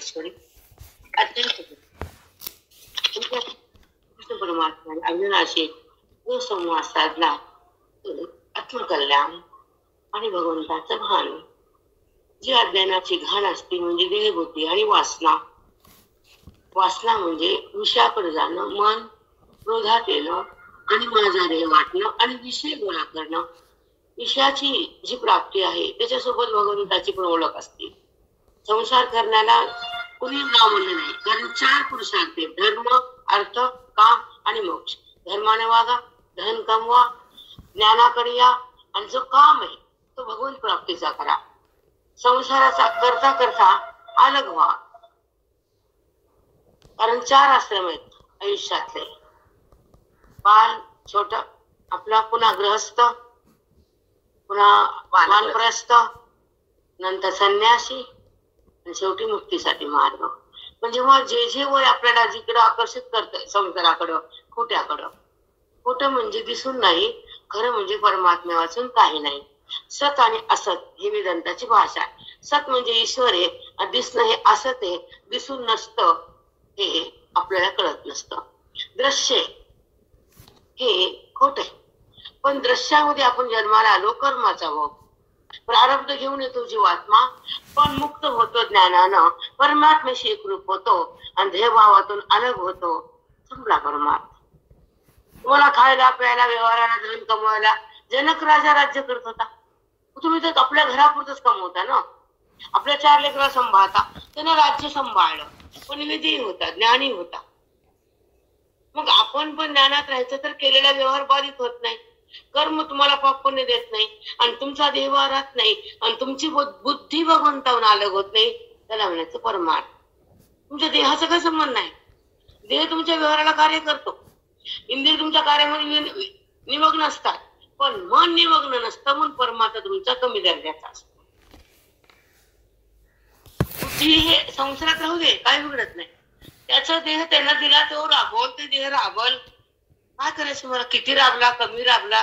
परमेश्वरी अत्यंत कृष्ण परमात्मा अर्जुनाशी जो संवाद साधला आत्मकल्याण आणि भगवंताचं भान, जी अज्ञानाची घाण असते म्हणजे देहबुद्धी आणि वासना. वासना म्हणजे विषयाकडे जाणं, मन क्रोधात येणं आणि माझा देह वाटणं आणि विषय गोळा करणं. विषयाची जी प्राप्ती आहे त्याच्यासोबत भगवंताची पण ओळख असते. संसार करण्याला कुणी नाव म्हणलं नाही, कारण 4 पुरुषार्थ आहेत: धर्म, अर्थ, काम आणि मोक्ष. धर्माने वागा, धन कमवा, ज्ञानाकडे या आणि जो काम आहे तो भगवंत प्राप्तीचा करा. संसाराचा करता करता अलग व्हा, कारण 4 आश्रम आहेत आयुष्यातले: बाल, छोट आपला, पुन्हा गृहस्थ, पुन्हा वानप्रस्थ, नंतर संन्यासी आणि शेवटी मुक्तीसाठी मार्ग. पण जेव्हा जे वय आपल्याला जिकडं आकर्षित करतं संसाराकडं, खोटं म्हणजे दिसून नाही, खरं म्हणजे परमात्म्या वाचून काही नाही. सत आणि असत ही वेदांताची भाषा आहे. सत म्हणजे ईश्वर आहे, दिसणं हे असत आहे, दिसून नसतं हे आपल्याला कळत नसतं. दृश्य हे खोट आहे, पण दृश्यामध्ये आपण जन्माला आलो कर्माचा भोग, प्रारब्ध घेऊन येतो जीवात्मा, पण मुक्त होतो ज्ञानानं, परमात्म्याशी एकरूप होतो आणि देहभावातून अलग होतो. संपला परमात्मा. तुम्हाला खायला प्यायला व्यवहाराला धन कमवायला जनक राजा राज्य करत होता, तुम्ही तर आपल्या घरापुरतच कमवता ना. आपल्या 4 लेकरं सांभाळता, त्यानं राज्य सांभाळलं, पण विधी होता, ज्ञानी होता. मग आपण पण ज्ञानात राहायचं तर केलेला व्यवहार बाधित होत नाही, कर्म तुम्हाला पाप पुण्य देत नाही आणि तुमचा देह राहत नाही आणि तुमची बुद्धी भगवंताहून अलग होत नाही. त्याला म्हणायचं परमार्थ. तुमच्या देहाचा काय संबंध नाही, देह तुमच्या व्यवहाराला कार्य करतो, इंद्रिय तुमच्या कार्यामध्ये निमग्न असतात, पण मन निमग्न नसतं, म्हणून परमात्मा तुमचा कमी दर्जाचा असतो. बुद्धी हे संसारात राहू दे, काय बिघडत नाही, त्याचा देह त्यांना दिला तो राबवल, ते देह राबल. काय करायचं मला, किती राबला कमी राबला,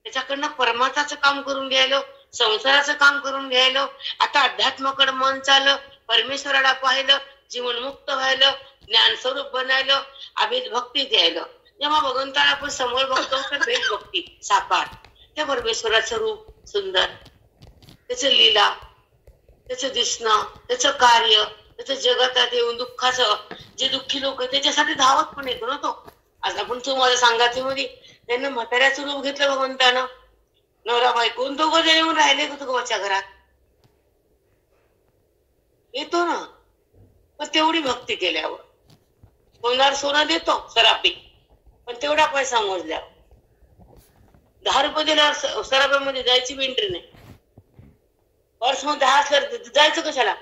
त्याच्याकडनं परमात्माचं काम करून घ्यायलो, संसाराचं काम करून घ्यायलो. आता अध्यात्माकडे मन चाललं, परमेश्वराला पाहिलं, जीवनमुक्त व्हायलं, ज्ञान स्वरूप बनायलं, अभेद भक्ती द्यायला. जेव्हा भगवंताला आपण समोर बघतो तर भेद भक्ती साकार, त्या परमेश्वराचं रूप सुंदर, त्याचं लीला, त्याचं दिसणं, त्याचं कार्य, त्याचं जगतात येऊन दुःखाचं, जे दुःखी लोक त्याच्यासाठी धावत पण येतो ना तो. आज आपण तुम्हाला सांगायचं मध्ये त्यांना म्हाताऱ्याचं रूप घेतलं भगवंतानं, नवरा बायको दोघं जण येऊन राहिले तुकोबाच्या घरात, येतो ना. पण तेवढी भक्ती केल्यावर सोनार सोनं देतो सरापी, पण तेवढा पैसा मोजल्यावर 10 रुपये दिल्यावर सराफ्यामध्ये जायची एंट्री नाही. पर्स मध्ये 10 असल्यावर जायचं कशाला?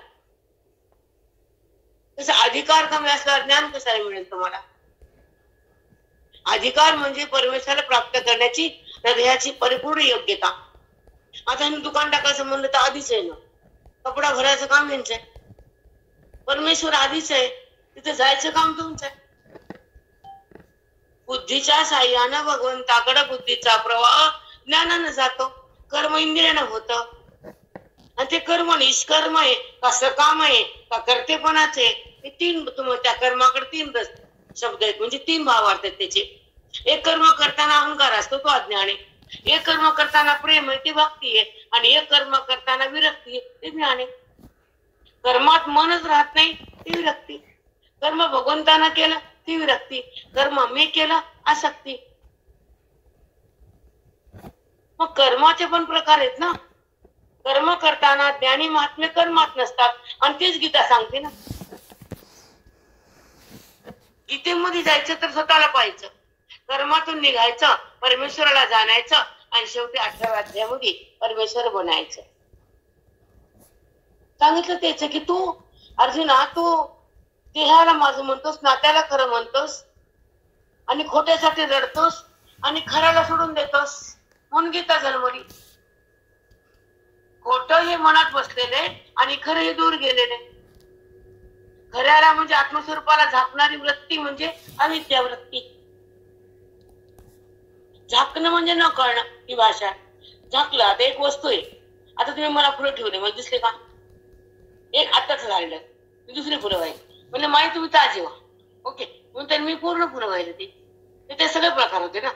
तसं अधिकार कमी असल्यावर ज्ञान कशाला मिळेल तुम्हाला? अधिकार म्हणजे परमेश्वराला प्राप्त करण्याची हृदयाची परिपूर्ण योग्यता. आता ह्यांनी दुकान टाकायचं म्हणलं तर आधीच आहे ना, कपडा भरायचं काम यांचं आहे, परमेश्वर आधीच आहे, तिथे जायचं काम तुमचं आहे. बुद्धीच्या साह्यानं भगवंताकडे बुद्धीचा प्रवाह ज्ञानानं जातो, कर्म इंद्रियानं होत, आणि ते कर्म निष्कर्म आहे का सकाम आहे का कर्तेपणाचे, हे 3 त्या कर्माकडे 3 शब्द आहेत, म्हणजे 3 भाव आहेत त्याचे. एक कर्म करताना अहंकार असतो तो अज्ञान आहे, एक कर्म करताना प्रेम आहे ती भक्ती आहे, आणि एक कर्म करताना विरक्ती आहे ते ज्ञान आहे. कर्मात मनच राहत नाही ती विरक्ती, कर्म भगवंतानं केलं ती विरक्ती, कर्म मी केलं आसक्ती. मग कर्माचे पण प्रकार आहेत ना. कर्म करताना ज्ञानी महात्मे कर्मात नसतात, आणि तेच गीता सांगते ना. गीतेमध्ये जायचं तर स्वतःला पाहायचं, कर्मातून निघायचं, परमेश्वराला जाणायचं, आणि शेवटी 18व्या अध्यायामध्ये परमेश्वर बनायचं. सांगितलं त्याच की तू अर्जुना, तू देहाला माझं म्हणतोस, नात्याला खरं म्हणतोस, आणि खोट्यासाठी रडतोस, आणि खऱ्याला सोडून देतोस, म्हणून गीता जन्मली. खोट हे मनात बसलेले आणि खरं हे दूर गेलेले. खऱ्याला म्हणजे आत्मस्वरूपाला झाकणारी वृत्ती म्हणजे अविद्या वृत्ती. झाकणं म्हणजे न कळणं ही भाषा. झाकलं, आता एक वस्तू आहे, आता तुम्ही मला पुढे ठेवले, मला दिसले का? एक आताच राहिलं, मी दुसरी फुलं वाहिली. म्हणजे माई तुम्ही ताजी व्हा. ओके, म्हणून मी पूर्ण फुलं वाहिले ते सगळे प्रकार होते ना.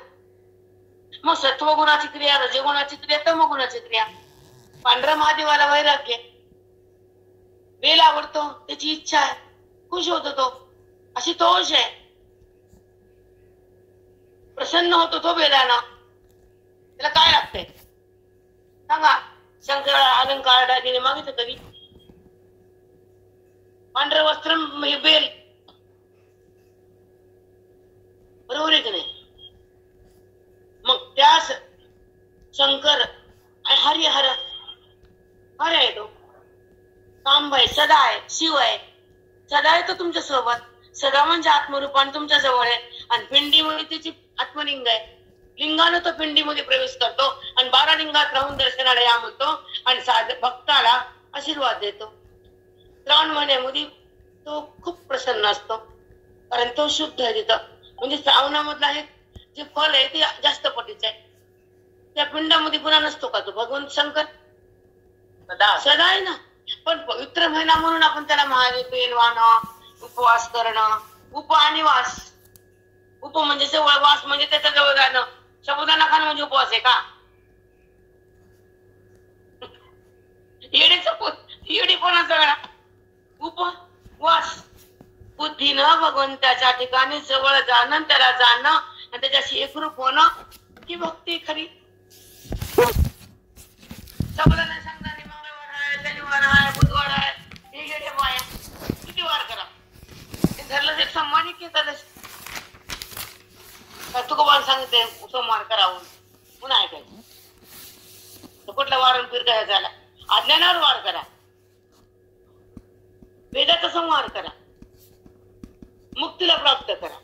मग सत्वगुणाची क्रिया, रजगुणाची क्रिया, तमगुणाची क्रिया. पांढरा महादेवाला वैराग्य, बेल आवडतो, त्याची इच्छा आहे, खुश होतो तो, अशी तोष आहे, प्रसन्न होतो तो बेलानं. त्याला काय लागतंय सांगा? शंकराला अलंकार दागिने मागितलं कधी? पांढरं वस्त्र हे बेल, बरोबर आहे की नाही? मग त्या शंकर हरिहर हर आहे तो, कांब आहे, सदा आहे, शिव आहे. सदा आहे तो तुमच्या सोबत. सदा म्हणजे आत्मरूपाने तुमच्या जवळ आहे. आणि पिंडीमध्ये त्याची आत्मलिंग आहे. लिंगानं तो पिंडीमध्ये प्रवेश करतो आणि 12 लिंगात राहून दर्शनाला या म्हणतो आणि भक्ताला आशीर्वाद देतो. 3 महिन्यामध्ये तो खूप प्रसन्न असतो, कारण तो शुद्ध आहे तिथं. म्हणजे श्रावणामधला हे जे फल आहे ते जास्त पटीचं आहे. त्या पिंडामध्ये पुन्हा नसतो का तो भगवंत शंकर? सदा आहे ना. पण पवित्र महिना म्हणून आपण त्याला महादेव वाहणं, उपवास करणं. उप आणि वास. उप म्हणजे जवळ, वास म्हणजे त्याच्या जवळ जाणं. साबुदाणा खाणं म्हणजे उपवास आहे का? येडेपणा सगळा. उपवास बुद्धीनं भगवंताच्या ठिकाणी जवळ जाणं, त्याला जाणं आणि त्याच्याशी एकरूप होणं ही भक्ती खरी. साबुदाणा सांगणारे मंगळवार आहे, शनिवार आहे, बुधवार आहे, हे येडे पाया. किती वार करा? हे धरलं एक संमानिक येतात. तुकोबान सांगते सोमवार करावं म्हणून ऐकायचं. कुठला वारण फिर काय झाला? अज्ञानावर वार करा, वेदाचा संहार करा, मुक्तीला प्राप्त करा,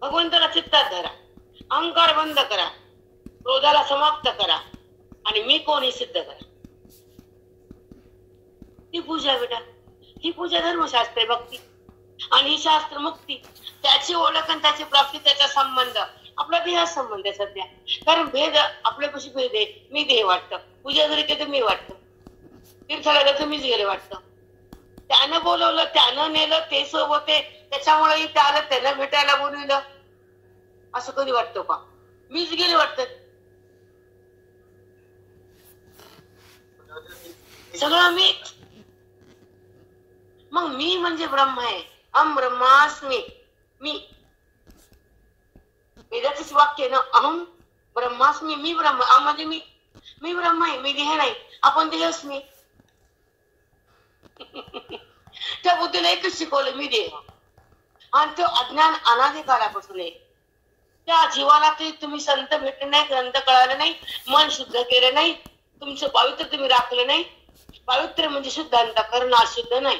भगवंताला चित्तात धरा, अहंकार बंद करा, क्रोधाला समाप्त करा आणि मी कोण हे सिद्ध करा. ही पूजा बेटा, ही पूजा धर्मशास्त्र भक्ती आणि ही शास्त्र मुक्ती. त्याची ओळख आणि त्याची प्राप्ती, त्याचा संबंध आपला देहा संबंध आहे सध्या. कारण भेद आपल्यापाशी भेद आहे. मी देह वाटतं, पूजा जरी केली तर मी वाटतं, तीर्थाला गेलं तर मीच गेले वाटतं. त्यानं बोलवलं, त्यानं नेलं, ते सोबत आहे, त्याच्यामुळे इथं आलं, त्याला भेटायला बोलविलं, असं कधी वाटतं का? मीच गेले वाटतं. सगळं मी. मग मी म्हणजे ब्रह्म आहे. अहम ब्रह्मास्मी. मी वेदाचंच वाक्य ना, अहम ब्रह्मास्मी. मी ब्रह्म. म्हणजे मी ब्रह्म आहे, मी देह नाही. आपण देहच मी. त्या बुद्धीला एकच शिकवलं, मी देह. आणि तो अज्ञान अनादी काळापासून आहे. त्या जीवाला ते तुम्ही संत भेटले नाही, ग्रंथ कळाले नाही, मन शुद्ध केलं नाही, तुमचं पवित्र तुम्ही राखलं नाही. पवित्र म्हणजे शुद्ध अंतःकरण, अशुद्ध नाही.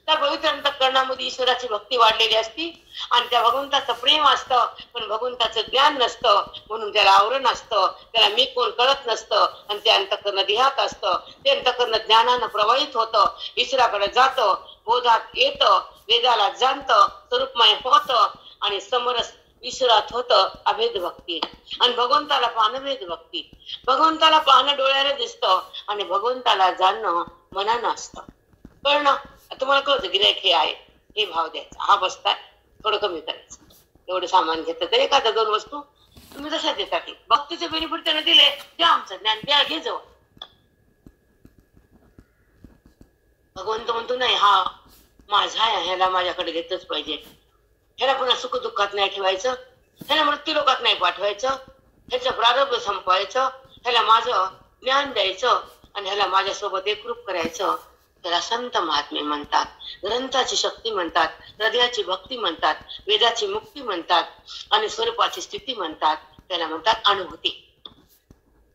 त्या पवित्र अंतःकरणामध्ये ईश्वराची भक्ती वाढलेली असती आणि त्या भगवंताचं प्रेम असतं, पण भगवंताचं ज्ञान नसतं, म्हणून त्याला आवरण असतं, त्याला मी कोण कळत नसतं आणि ते अंतःकरण देहात असतं. ते अंतःकरण ज्ञानानं प्रवाहित होतं, ईश्वराकडे जातं, बोधात येतं, वेदाला जाणतं, स्वरूपमय होतं आणि समरस ईश्वरात होतं. अभेद भक्ती. आणि भगवंताला पाहणं भेद भक्ती. भगवंताला पाहणं डोळ्याला दिसतं आणि भगवंताला जाणणं मनानं असतं. कळणं. तुम्हाला कळतं गिऱ्हाईक हे आहे, हे भाव द्यायचा, हा बसताय, थोडं कमी करायचं. एवढं सामान घेतलं तर एखाद्या 2 वस्तू तुम्ही तशा देतात. भक्तीचे बेनिफिट त्याने दिले, द्या आमचं ज्ञान, द्या, घे जवळ. भगवंत म्हणतो नाही, हा माझा आहे, ह्याला माझ्याकडे घेतलंच पाहिजे. ह्याला पुन्हा सुख दुःखात नाही ठेवायचं, ह्याला मृत्यू लोकात नाही पाठवायचं, ह्याचं प्रारब्ध संपवायचं, ह्याला माझं ज्ञान द्यायचं आणि ह्याला माझ्यासोबत एकरूप करायचं. त्याला संत महात्मे म्हणतात, ग्रंथाची शक्ती म्हणतात, हृदयाची भक्ती म्हणतात, वेदाची मुक्ती म्हणतात आणि स्वरूपाची स्थिती म्हणतात. त्याला म्हणतात अनुभूती.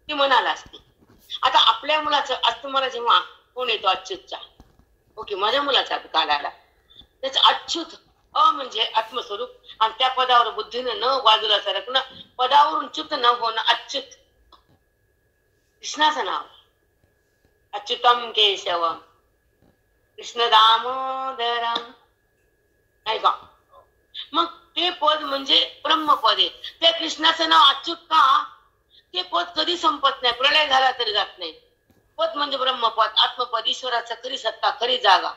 ती मनाला असते. आता आपल्या मुलाचं, आज तुम्हाला जेव्हा फोन येतो अच्युतचा, ओके, माझ्या मुलाचा काल आला, त्याचं अच्युत, अ म्हणजे आत्मस्वरूप, आणि त्या पदावर बुद्धीनं न बाजूला सरकणं, पदावरून च्युत न होणं, अच्युत. कृष्णाचं नाव अच्युतम केशवम कृष्ण दामोदरम, नाही का? मग ते पद म्हणजे ब्रह्मपद आहे. त्या कृष्णाचं नाव अच्युत का? ते पद कधी संपत नाही, प्रलय झाला तरी जात नाही. पद म्हणजे ब्रह्मपद, आत्मपद, ईश्वराचा खरी सत्ता, खरी जागा.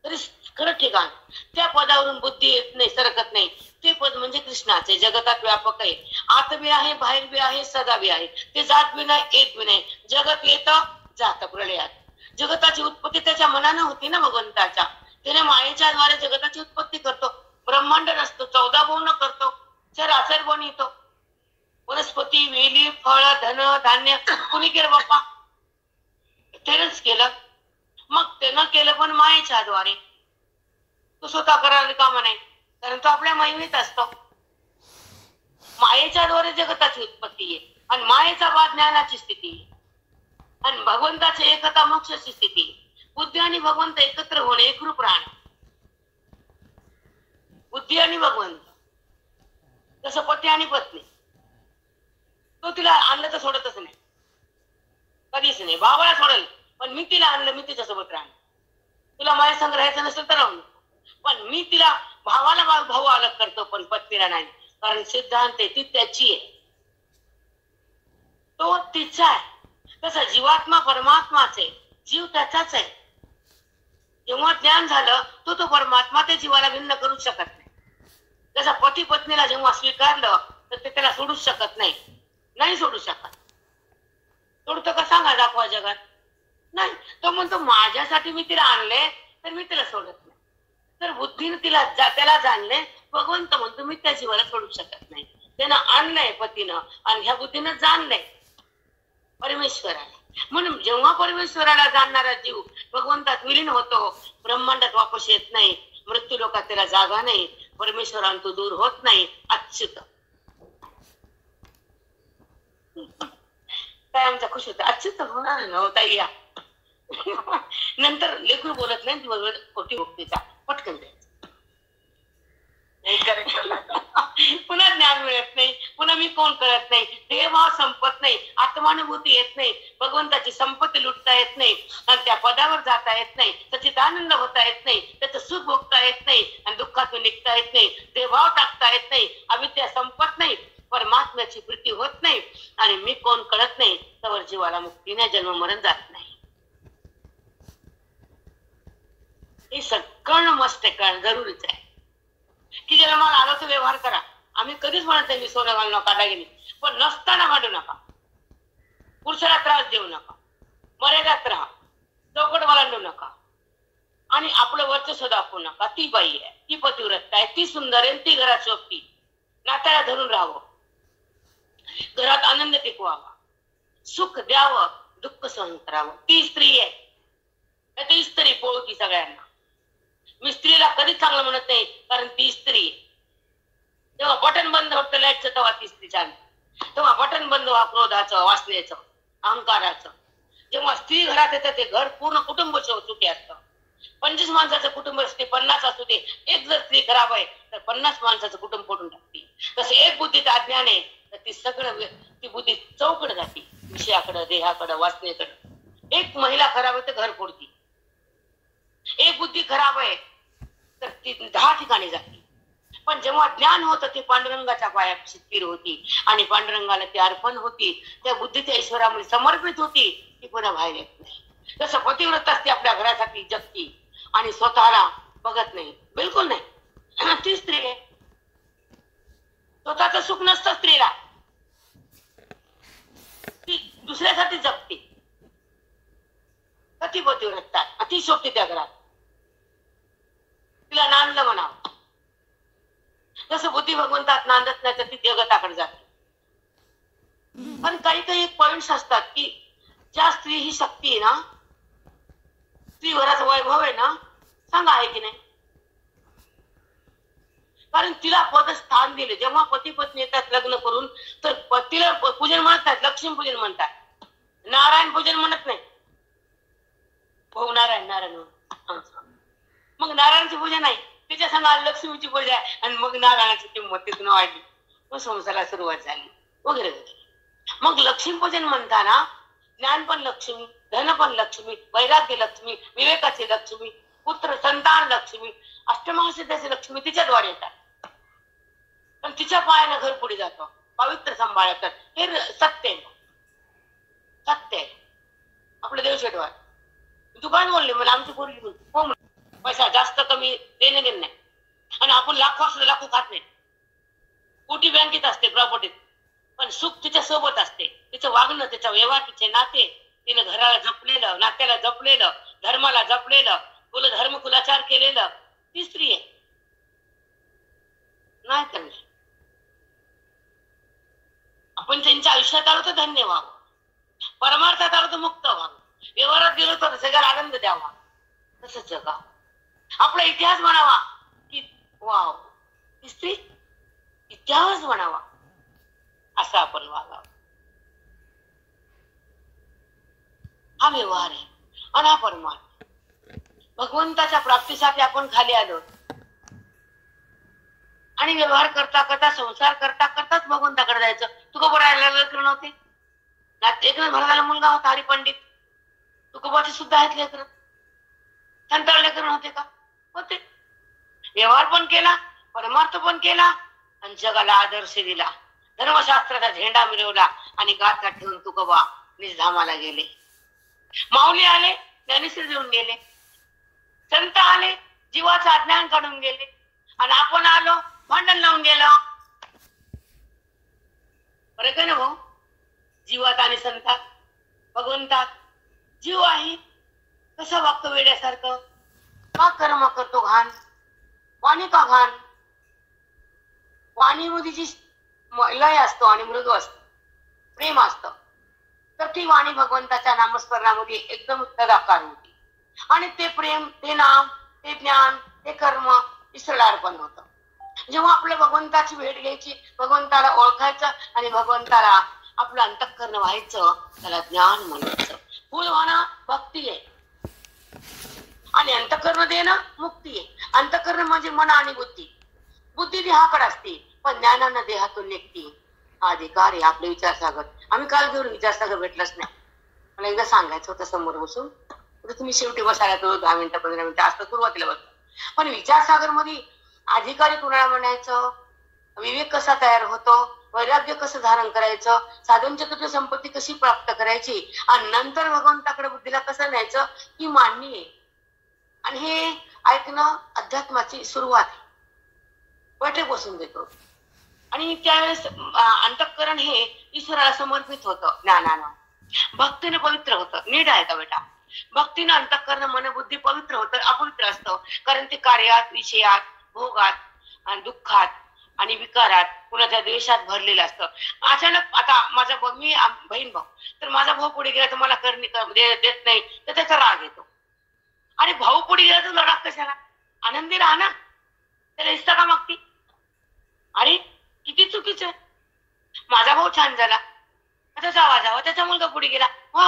तरी खरं ठिकाण त्या पदावरून बुद्धी येत नाही, सरकत नाही. ते पद म्हणजे कृष्णाचे, जगतात व्यापक आहे, आत बी आहे, बाहेर बी आहे, सदा बी आहे. ते जात बी नाही, येत बी नाही. जगत येतं जात प्रलयात. जगताची उत्पत्ती त्याच्या मनानं होती ना भगवंताच्या. त्याने मायेच्या द्वारे जगताची उत्पत्ती करतो. ब्रह्मांड नसतो, 14 भुवन करतो, चराचर बनवितो. वनस्पती, वेली, फळ, धन, धान्य कुणी केलं बाप्पा? त्यानेच केलं. मग त्यानं केलं पण मायेच्या द्वारे. तो स्वतः करायला कामा नाही, कारण तो आपल्या महिमेत असतो. मायेच्या द्वारे जगताची उत्पत्ती आहे आणि मायेचा बाद ज्ञानाची स्थिती आहे आणि भगवंताची एकता मोक्षाची स्थिती आहे. बुद्धी आणि भगवंत एकत्र होणे, एकरूप राहणे. बुद्धी आणि भगवंत जसं पती आणि पत्नी. तो तिला आणलं तर सोडतच नाही, कधीच नाही. भावाला सोडेल पण मी तिला आणलं, मी तिच्यासोबत राहणार. तुला माझ्या संग राहायचं नसेल तर राहून, पण मी तिला भावाला भाऊ अलग करतो पण पत्नीला नाही. कारण सिद्धांत आहे, ती त्याची आहे, तो तिचा आहे. तसं जीवात्मा परमात्माच आहे, जीव त्याचाच आहे. जेव्हा ज्ञान झालं तो परमात्मा ते जीवाला भिन्न करू शकत नाही. जसं पती पत्नीला जेव्हा स्वीकारलं तर ते त्याला सोडूच शकत नाही, नाही सोडू शकत. सोडतो का सांगा, दाखवा जगात. नाही, तो म्हणतो माझ्यासाठी मी तिला आणले तर मी तिला सोडत नाही. तर बुद्धीने त्याला जाणले. भगवंत म्हणतो मी त्या जीवाला सोडू शकत नाही. त्यानं आणलंय पतीनं आणि ह्या बुद्धीनं जाणलंय परमेश्वराला. म्हणून जेव्हा परमेश्वराला जाणणारा जीव भगवंतात विलीन होतो, ब्रह्मांडात वापस येत नाही, मृत्यू लोकात त्याला जागा नाही, परमेश्वरांतून दूर होत नाही. अच्युत काय आमचा खुश होता, अच्युत होणार नव्हता या. नंतर लेकरू बोलत नाही, बरोबर खोटी भक्तीचा पटकन द्यायचं. पुन्हा ज्ञान मिळत नाही, पुन्हा मी कोण कळत नाही, देहभाव संपत नाही, आत्मानुभूती येत नाही, भगवंताची संपत्ती लुटता येत नाही आणि त्या पदावर जाता येत नाही, त्याच्यात आनंद होता येत नाही, त्याचं सुख भोगता येत नाही आणि दुःखातून निघता येत नाही, देहभाव टाकता येत नाही, अविद्या संपत नाही, परमात्म्याची प्रीती होत नाही आणि मी कोण कळत नाही, तर जीवाला मुक्तीने जन्म मरण जात नाही. हे सगळं मस्त कळणं जरुरीच आहे की जन्माला आलो तर व्यवहार करा. आम्ही कधीच म्हणत नाही मी सोनं घालू नका, दागिने, पण नसताना भांडू नका, पुरुषाला त्रास देऊ नका, मर्यादात राहा, चौकट वलांडू नका आणि आपलं वर्चस्व दाखवू नका. ती बाई आहे, ती पतिव्रता आहे, ती सुंदर आहे, ती घरात शोभती, नात्याला धरून राहावं, घरात आनंद टिकवावा, सुख द्यावं, दुःख सहन करावं. ती स्त्री आहे, ती स्त्री पोळकी सगळ्यांना. मी स्त्रीला कधीच चांगलं म्हणत नाही, कारण ती स्त्री आहे. तेव्हा बटन बंद होतं लाईटचं, तेव्हा ती स्त्री चालते. तेव्हा बटन बंद व्हा क्रोधाचं, वासनेचं, अहंकाराचं. जेव्हा स्त्री घरात येते ते घर पूर्ण कुटुंब सुखी असतं. 25 माणसाचं कुटुंब असते, 50 असू दे, एक जर स्त्री खराब आहे तर 50 माणसाचं कुटुंब फोडून टाकते. तसं एक बुद्धीचं अज्ञान आहे तर ती सगळं ती बुद्धी चौकडे जाते, विषयाकडं, देहाकडं, वासनेकडं. एक महिला खराब आहे तर घर फोडती, एक बुद्धी खराब आहे तर ती 10 ठिकाणी जाते. पण जेव्हा ज्ञान होतं ते पांडुरंगाच्या पायापाशी स्थिर होती आणि पांडुरंगाला ती अर्पण होती, त्या बुद्धीच्या ईश्वरामध्ये समर्पित होती, ती पुन्हा बाहेर येत नाही. तसं पतिव्रत असते, आपल्या घरासाठी जगती आणि स्वतःला बघत नाही, बिलकुल नाही. ती स्त्री आहे, स्वतःचं सुख नसतं स्त्रीला, ती दुसऱ्यासाठी जगते. ती पतिव्रता ती शोभते त्या घरात, तिला नांदलं म्हणावं. जसं बुद्धी भगवंतात नांदत नाही तर ती जगताकडे जाते. पण काही काही पॉइंट्स असतात की ज्या स्त्री ही शक्ती आहे ना, स्त्री घराचं वैभव आहे ना, सांगा आहे की नाही? कारण तिला पद स्थान दिले. जेव्हा पती पत्नी येतात लग्न करून तर पतीला पूजन म्हणत नाहीत, लक्ष्मी पूजन म्हणतात, नारायण पूजन म्हणत नाही. हो नारायण नारायण, मग नारायणाची पूजा नाही, तिच्या संग लक्ष्मीची पूजा आहे आणि मग नारायणाची किंमत तिथून वाढली, मग संसाराला सुरुवात झाली वगैरे वगैरे. मग लक्ष्मी पूजन म्हणताना ज्ञान पण लक्ष्मी, धन पण लक्ष्मी, वैराग्य लक्ष्मी, विवेकाची लक्ष्मी, पुत्र संतान लक्ष्मी, अष्टमहासिद्धाची लक्ष्मी तिच्याद्वारे येतात. पण तिच्या पायानं घर पुढे जातो, पवित्र सांभाळतात. हे सत्य आहे, सत्य आहे. आपलं देवशेठवार तू काय बोलले मला, आमची पोरगी हो पैसा जास्त कमी देणे देणे नाही. आणि आपण लाखो असले लाखो खात नाही. कोटी बँकेत असते प्रॉपर्टीत, पण सुख तिच्या सोबत असते. तिचं वागणं, तिचा व्यवहार, तिचे नाते, तिने घराला जपलेलं, नात्याला जपलेलं, धर्माला जपलेलं, धर्म कुलाचार केलेलं, ती स्त्री आहे. नाही तर नाही. आपण त्यांच्या आयुष्यात आलो तर धन्य व्हावं, परमार्थात आलो तर मुक्त व्हावं, व्यवहारात गेलो तर सगळ्याला आनंद द्यावा, तसंच जगा. आपला इतिहास म्हणावा की वाव ती स्त्री, इतिहास म्हणावा असं आपण वागावं. हा व्यवहार आहे आणि हा परमार्थ. भगवंताच्या प्राप्तीसाठी आपण खाली आलो आणि व्यवहार करता करता, संसार करता करताच भगवंताकडे जायचं. तुकोबरायला लेकर नव्हते, एकच भरताला मुलगा होता हरिपंडित, तुकोबाचे सुद्धा आहेत लेकर, संताळ लेकर नव्हते का? होते. व्यवहार पण केला, परमार्थ पण केला आणि जगाला आदर्श दिला, धर्मशास्त्राचा झेंडा मिरवला आणि गाथा ठेवून तुकोबा निजधामाला गेले. माऊली आले, ज्ञानेश्वर देऊन गेले, संत आले, जीवाचं अज्ञान काढून गेले, आणि आपण आलो भांडण लावून गेलो. फरक आहे ना भाऊ, जीवात आणि संतात. भगवंतात जीव आहे, कसं वागतो वेड्यासारखं, का कर्म करतो घाण, वाणी का घाण. वाणीमध्ये जी लय असतो आणि मृदू असतो, प्रेम असतं, तर ती वाणी भगवंताच्या नामस्मरणामध्ये एकदम तदाकार होती. आणि ते प्रेम, ते नाम, ते ज्ञान, ते कर्म ईश्वराला अर्पण होतं. जेव्हा आपल्या भगवंताची भेट घ्यायची, भगवंताला ओळखायचं आणि भगवंताला आपलं अंतःकरण व्हायचं, त्याला ज्ञान म्हणायचं. फुल होणं भक्ती आहे आणि अंतःकरण देणं मुक्ती आहे. अंतःकरण म्हणजे मन आणि बुद्धी. बुद्धी देहाकडे असते, पण ज्ञानानं देहातून निघते. हा अधिकार आहे आपले विचारसागर. आम्ही काल घेऊन विचारसागर भेटलंच नाही. मला एकदा सांगायचं होतं समोर बसून, तुम्ही शेवटी बसायला तो 10 मिनिटं 15 मिनिटं असतं, सुरुवातीला बसतो. पण विचारसागर मध्ये अधिकारी कुणाला म्हणायचं, विवेक कसा तयार होतो, वैराग्य कसं धारण करायचं, साधन चतुर्थ संपत्ती कशी प्राप्त करायची, आणि नंतर भगवंताकडे बुद्धीला कसं न्यायचं, ही मांडणी आहे. आणि हे ऐकणं अध्यात्माची सुरुवात आहे. बैठक बसून देतो आणि त्यावेळेस अंतःकरण हे ईश्वराला समर्पित होतं ज्ञानानं. भक्तीने पवित्र होतं. नीट आहे का बेटा? भक्तीनं अंतःकरण मन बुद्धी पवित्र होतं, अपवित्र असतं. कारण ते कार्यात, विषयात, भोगात आणि दुःखात आणि विकारात, कुणाच्या द्वेषात भरलेलं असतं. अचानक आता माझा मी बहीण भाऊ, तर माझा भाऊ पुढे गेला तर मला देत नाही, तर त्याचा राग येतो. आणि भाऊ पुढे गेला तर लढा कशाला? आनंदी राहा ना, त्याला हिस्सा का मागती? अरे किती चुकीचं. माझा भाऊ छान झाला, त्याचा आवाज हवा, त्याचा मुलगा पुढे गेला, वा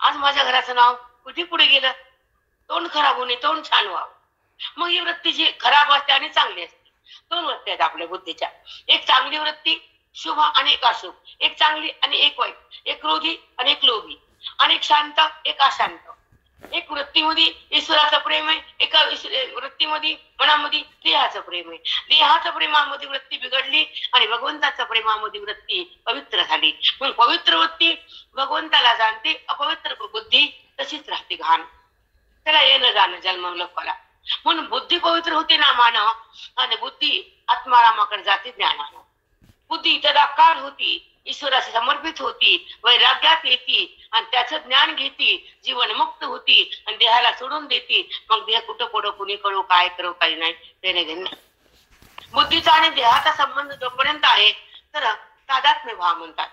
आज माझ्या घराचं नाव कुठे पुढे गेलं. तोंड खराब होणे, तोंड छान व्हावं. मग ही वृत्ती जी खराब असते आणि चांगली असते, 2 वृत्ती आहेत आपल्या बुद्धीच्या. एक चांगली वृत्ती शुभ आणि एक अशुभ, एक चांगली आणि एक वाईट, एक क्रोधी आणि एक लोभी, आणि एक शांत एक अशांत. एक वृत्तीमध्ये ईश्वराचं प्रेम आहे, एका वृत्तीमध्ये मनामध्ये देहाचं प्रेम आहे. देहाच्या प्रेमामध्ये वृत्ती बिघडली आणि भगवंताच्या प्रेमामध्ये वृत्ती पवित्र झाली. मग पवित्र वृत्ती भगवंताला जाणते, अपवित्र बुद्धी तशीच राहते घाण. त्याला येणं जाणं जन्म लोकाला. म्हणून बुद्धी पवित्र होते नामानं आणि बुद्धी आत्मारामाकडे जाते ज्ञानानं. बुद्धी तदाकार होती, ईश्वराशी समर्पित होती, वैराग्यात येती आणि त्याचं ज्ञान घेती, जीवन मुक्त होती आणि देहाला सोडून देती. मग देह कुठं पडो, कुणी कळो, काय करो, काही नाही, देणे घेणे. बुद्धीचा आणि देहाचा संबंध जोपर्यंत आहे तर तादात्म्य भाव म्हणतात.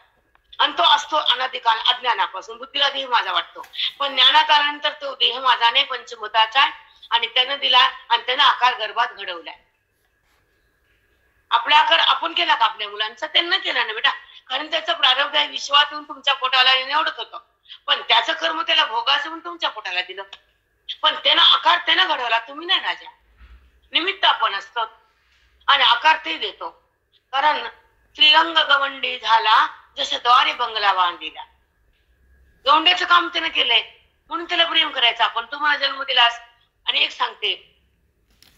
आणि तो असतो अनादिकाल अज्ञानापासून. बुद्धीला देह माझा वाटतो, पण ज्ञानात आल्यानंतर तो देह माझा नाही, पंचभूताचा, आणि त्यानं दिला आणि त्यानं आकार गर्भात घडवलाय. आपला आकार आपण केला का आपल्या मुलांचा? त्यांना केला ना बेटा, कारण त्याचं प्रारब्ध आहे विश्वात येऊन तुमच्या पोटाला निवडत होतं, पण त्याचं कर्म त्याला भोगाचं म्हणून तुमच्या पोटाला दिलं. पण त्यानं आकार त्यानं घडवला, तुम्ही नाही राजा. निमित्त आपण असतो आणि आकार ते देतो. कारण श्रीरंग गवंडी झाला, जसं द्वारे बंगला बांधिला. गवंड्याचं काम त्यानं केलंय म्हणून त्याला प्रेम करायचं आपण. तुम्हाला जन्म दिलास आणि एक सांगते,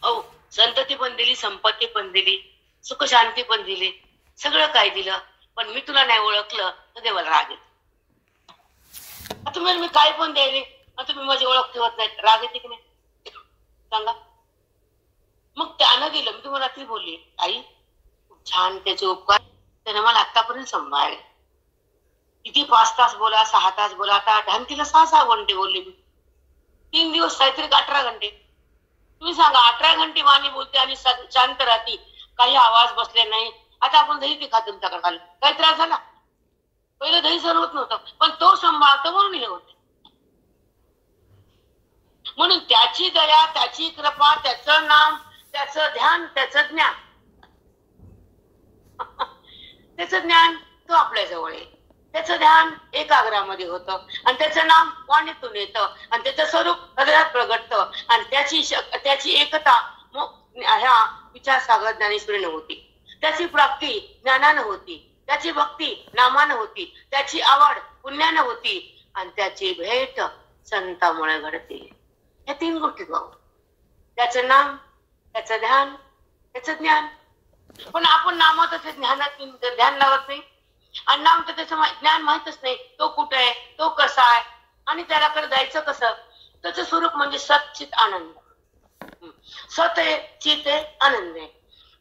हो संतती पण दिली, संपत्ती पण दिली, सुख शांती पण दिली, सगळं काय दिलं, पण मी तुला नाही ओळखलं तर देवाला राग येतो. तुम्ही मी काय पण द्यायले, तुम्ही माझी ओळख ठेवत नाही, राग येते की नाही? सांगा. मग त्यानं दिलं. मी तुम्हाला ती बोलली आई खूप छान त्याचे उपकार, त्याने मला आतापर्यंत सांभाळले. किती 5 तास बोला, 6 तास बोला, आता ढांतीला 6 घंटे बोलले मी. 3 दिवस काहीतरी 18 घंटे. तुम्ही सांगा 18 घंटे वाणी बोलते आणि शांत राहते, काही आवाज बसले नाही. आता आपण दही ते खातो तुमच्याकडे खाल्लं, काही त्रास झाला? पहिलं दही सहन होत नव्हतं, पण तो सांभाळतो म्हणून हे होते. म्हणून त्याची दया, त्याची कृपा, त्याचं नाम, त्याचं ध्यान, त्याचं ज्ञान त्याचं ज्ञान तो आपल्या जवळ आहे. त्याचं ध्यान एकाग्रामध्ये होतं आणि त्याचं नाम वाणीतून येतं आणि त्याचं स्वरूप हृदयात प्रगटतं आणि त्याची एकता ह्या विचारसागर ज्ञानेश्वरीनं होती. त्याची प्राप्ती ज्ञानानं होती, त्याची भक्ती नामानं होती, त्याची आवड पुण्यानं होती आणि त्याची भेट संतामुळे घडते. या 3 गोष्टी भाऊ, त्याचं नाम, त्याचं ध्यान, त्याचं ज्ञान. पण आपण नामात ज्ञानात ध्यान लावत नाही आणि नाम तर त्याचं ज्ञान माहितच नाही, तो कुठे आहे, तो कसा आहे आणि त्याला कडे जायचं कसं. त्याचं स्वरूप म्हणजे सच्चित आनंद. सत आहे, चित आहे, आनंद आहे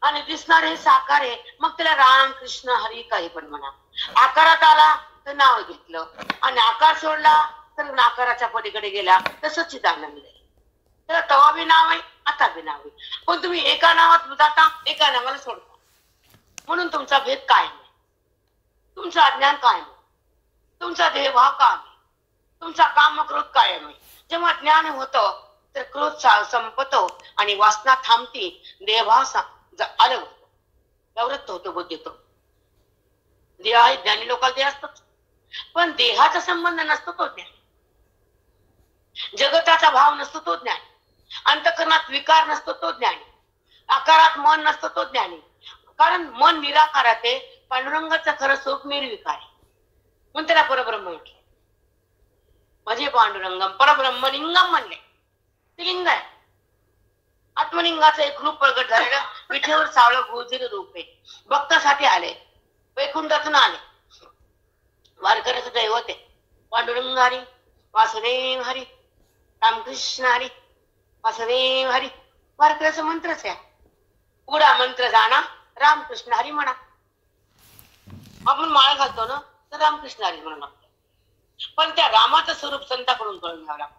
आणि दिसणार हे साकार आहे. मग त्याला राम कृष्ण हरी काही पण म्हणा. आकारात आला तर नाव घेतलं आणि आकार सोडला तर आकाराच्या पलीकडे गेला तर सच्चित आनंद आहे. त्याला तवा बी नाव आहे, आता बी नाव आहे. पण तुम्ही एका नावात जाता, एका नावाला सोडता. म्हणून तुमचा भेद काय नाही, तुमचं अज्ञान काय नाही, तुमचा देहभाव काय नाही, तुमचा काम क्रोध कायम आहे. जेव्हा ज्ञान होतं तर क्रोध संपतो आणि वासना थांबती, देहभाव अलग होतो, प्रवृत्त होतो, बुद्धीतो. देह आहे, ज्ञानी लोकांना देह असतोच, पण देहाचा संबंध नसतो तो ज्ञान. जगताचा भाव नसतो तो ज्ञान. अंतःकरणात विकार नसतो तो ज्ञानी. आकारात मन नसतो तो ज्ञानी. कारण मन निराकारात आहे, पांडुरंगाचं खरं स्वरूप निर्विकार आहे म्हणून त्याला परब्रह्म म्हटले. म्हणजे पांडुरंगम परब्रह्मलिंगम म्हणले, ते लिंग आहे. आत्मलिंगाचं एक रूप प्रगट झालेलं विठेवर सावळं गोजीर रूप आहे. भक्तासाठी आले, वैकुंठातून आले, वारकऱ्याचं दैवत आहे. पांडुरंग हरी, वासुदेव हरी, रामकृष्ण हरी, वासुदेव हरी वारकऱ्याचा मंत्रच आहे. उघडा मंत्र जाणा, रामकृष्ण हरी म्हणा. आपण माळ घालतो ना तर रामकृष्ण हरी म्हणून लागतो. पण त्या रामाचं स्वरूप संताकडून कळून घ्यावं लागतं.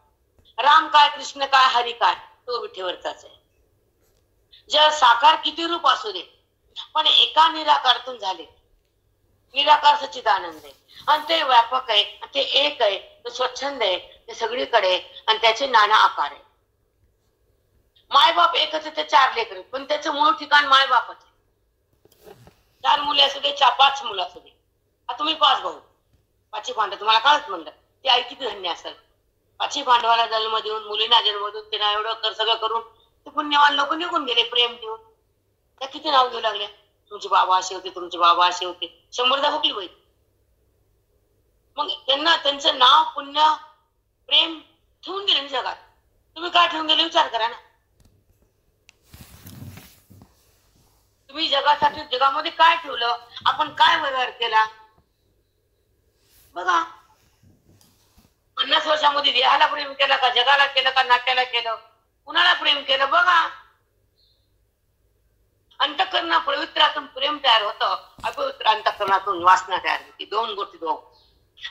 राम काय, कृष्ण काय, हरी काय, तो विठेवरचाच आहे. जग साकार किती रूप असू दे, पण एका निराकारातून झाले. निराकार सच्चित आनंद आहे आणि ते व्यापक आहे, ते एक आहे, तो स्वच्छंद आहे, ते सगळीकडे आणि त्याचे नाना आकार आहे. मायबाप एकच आहे, ते 4 लेकर, पण त्याचं मूळ ठिकाण मायबापच आहे. 4 मुले असू दे, 5 मुलं असू दे. आता तुम्ही 5 भाऊ, 5 पांडव, तुम्हाला काळच म्हणलं, ती आई किती धन्य असेल. 5 पांडवाला जन्म देऊन, मुलींना जन्म देऊन, त्यांना एवढं सगळं करून ते पुण्यवान लोक निघून गेले प्रेम देऊन. त्या किती नाव घेऊ लागल्या, तुमचे बाबा असे होते, तुमचे बाबा असे होते, 100दा हुकली बाई. मग त्यांना त्यांचं नाव, पुण्य, प्रेम ठेवून गेले ना जगात. तुम्ही काय ठेवून गेले विचार करा ना. तुम्ही जगासाठी, जगामध्ये काय ठेवलं, आपण काय व्यवहार केला बघा. 50 वर्षामध्ये देहाला प्रेम केलं का, जगाला केलं का, नाट्याला केलं, कुणाला प्रेम केलं बघा. अंतःकरणा पवित्रातून प्रेम तयार होतं, अपवित्र अंतःकरणातून वासना तयार होती. 2 गोष्टी.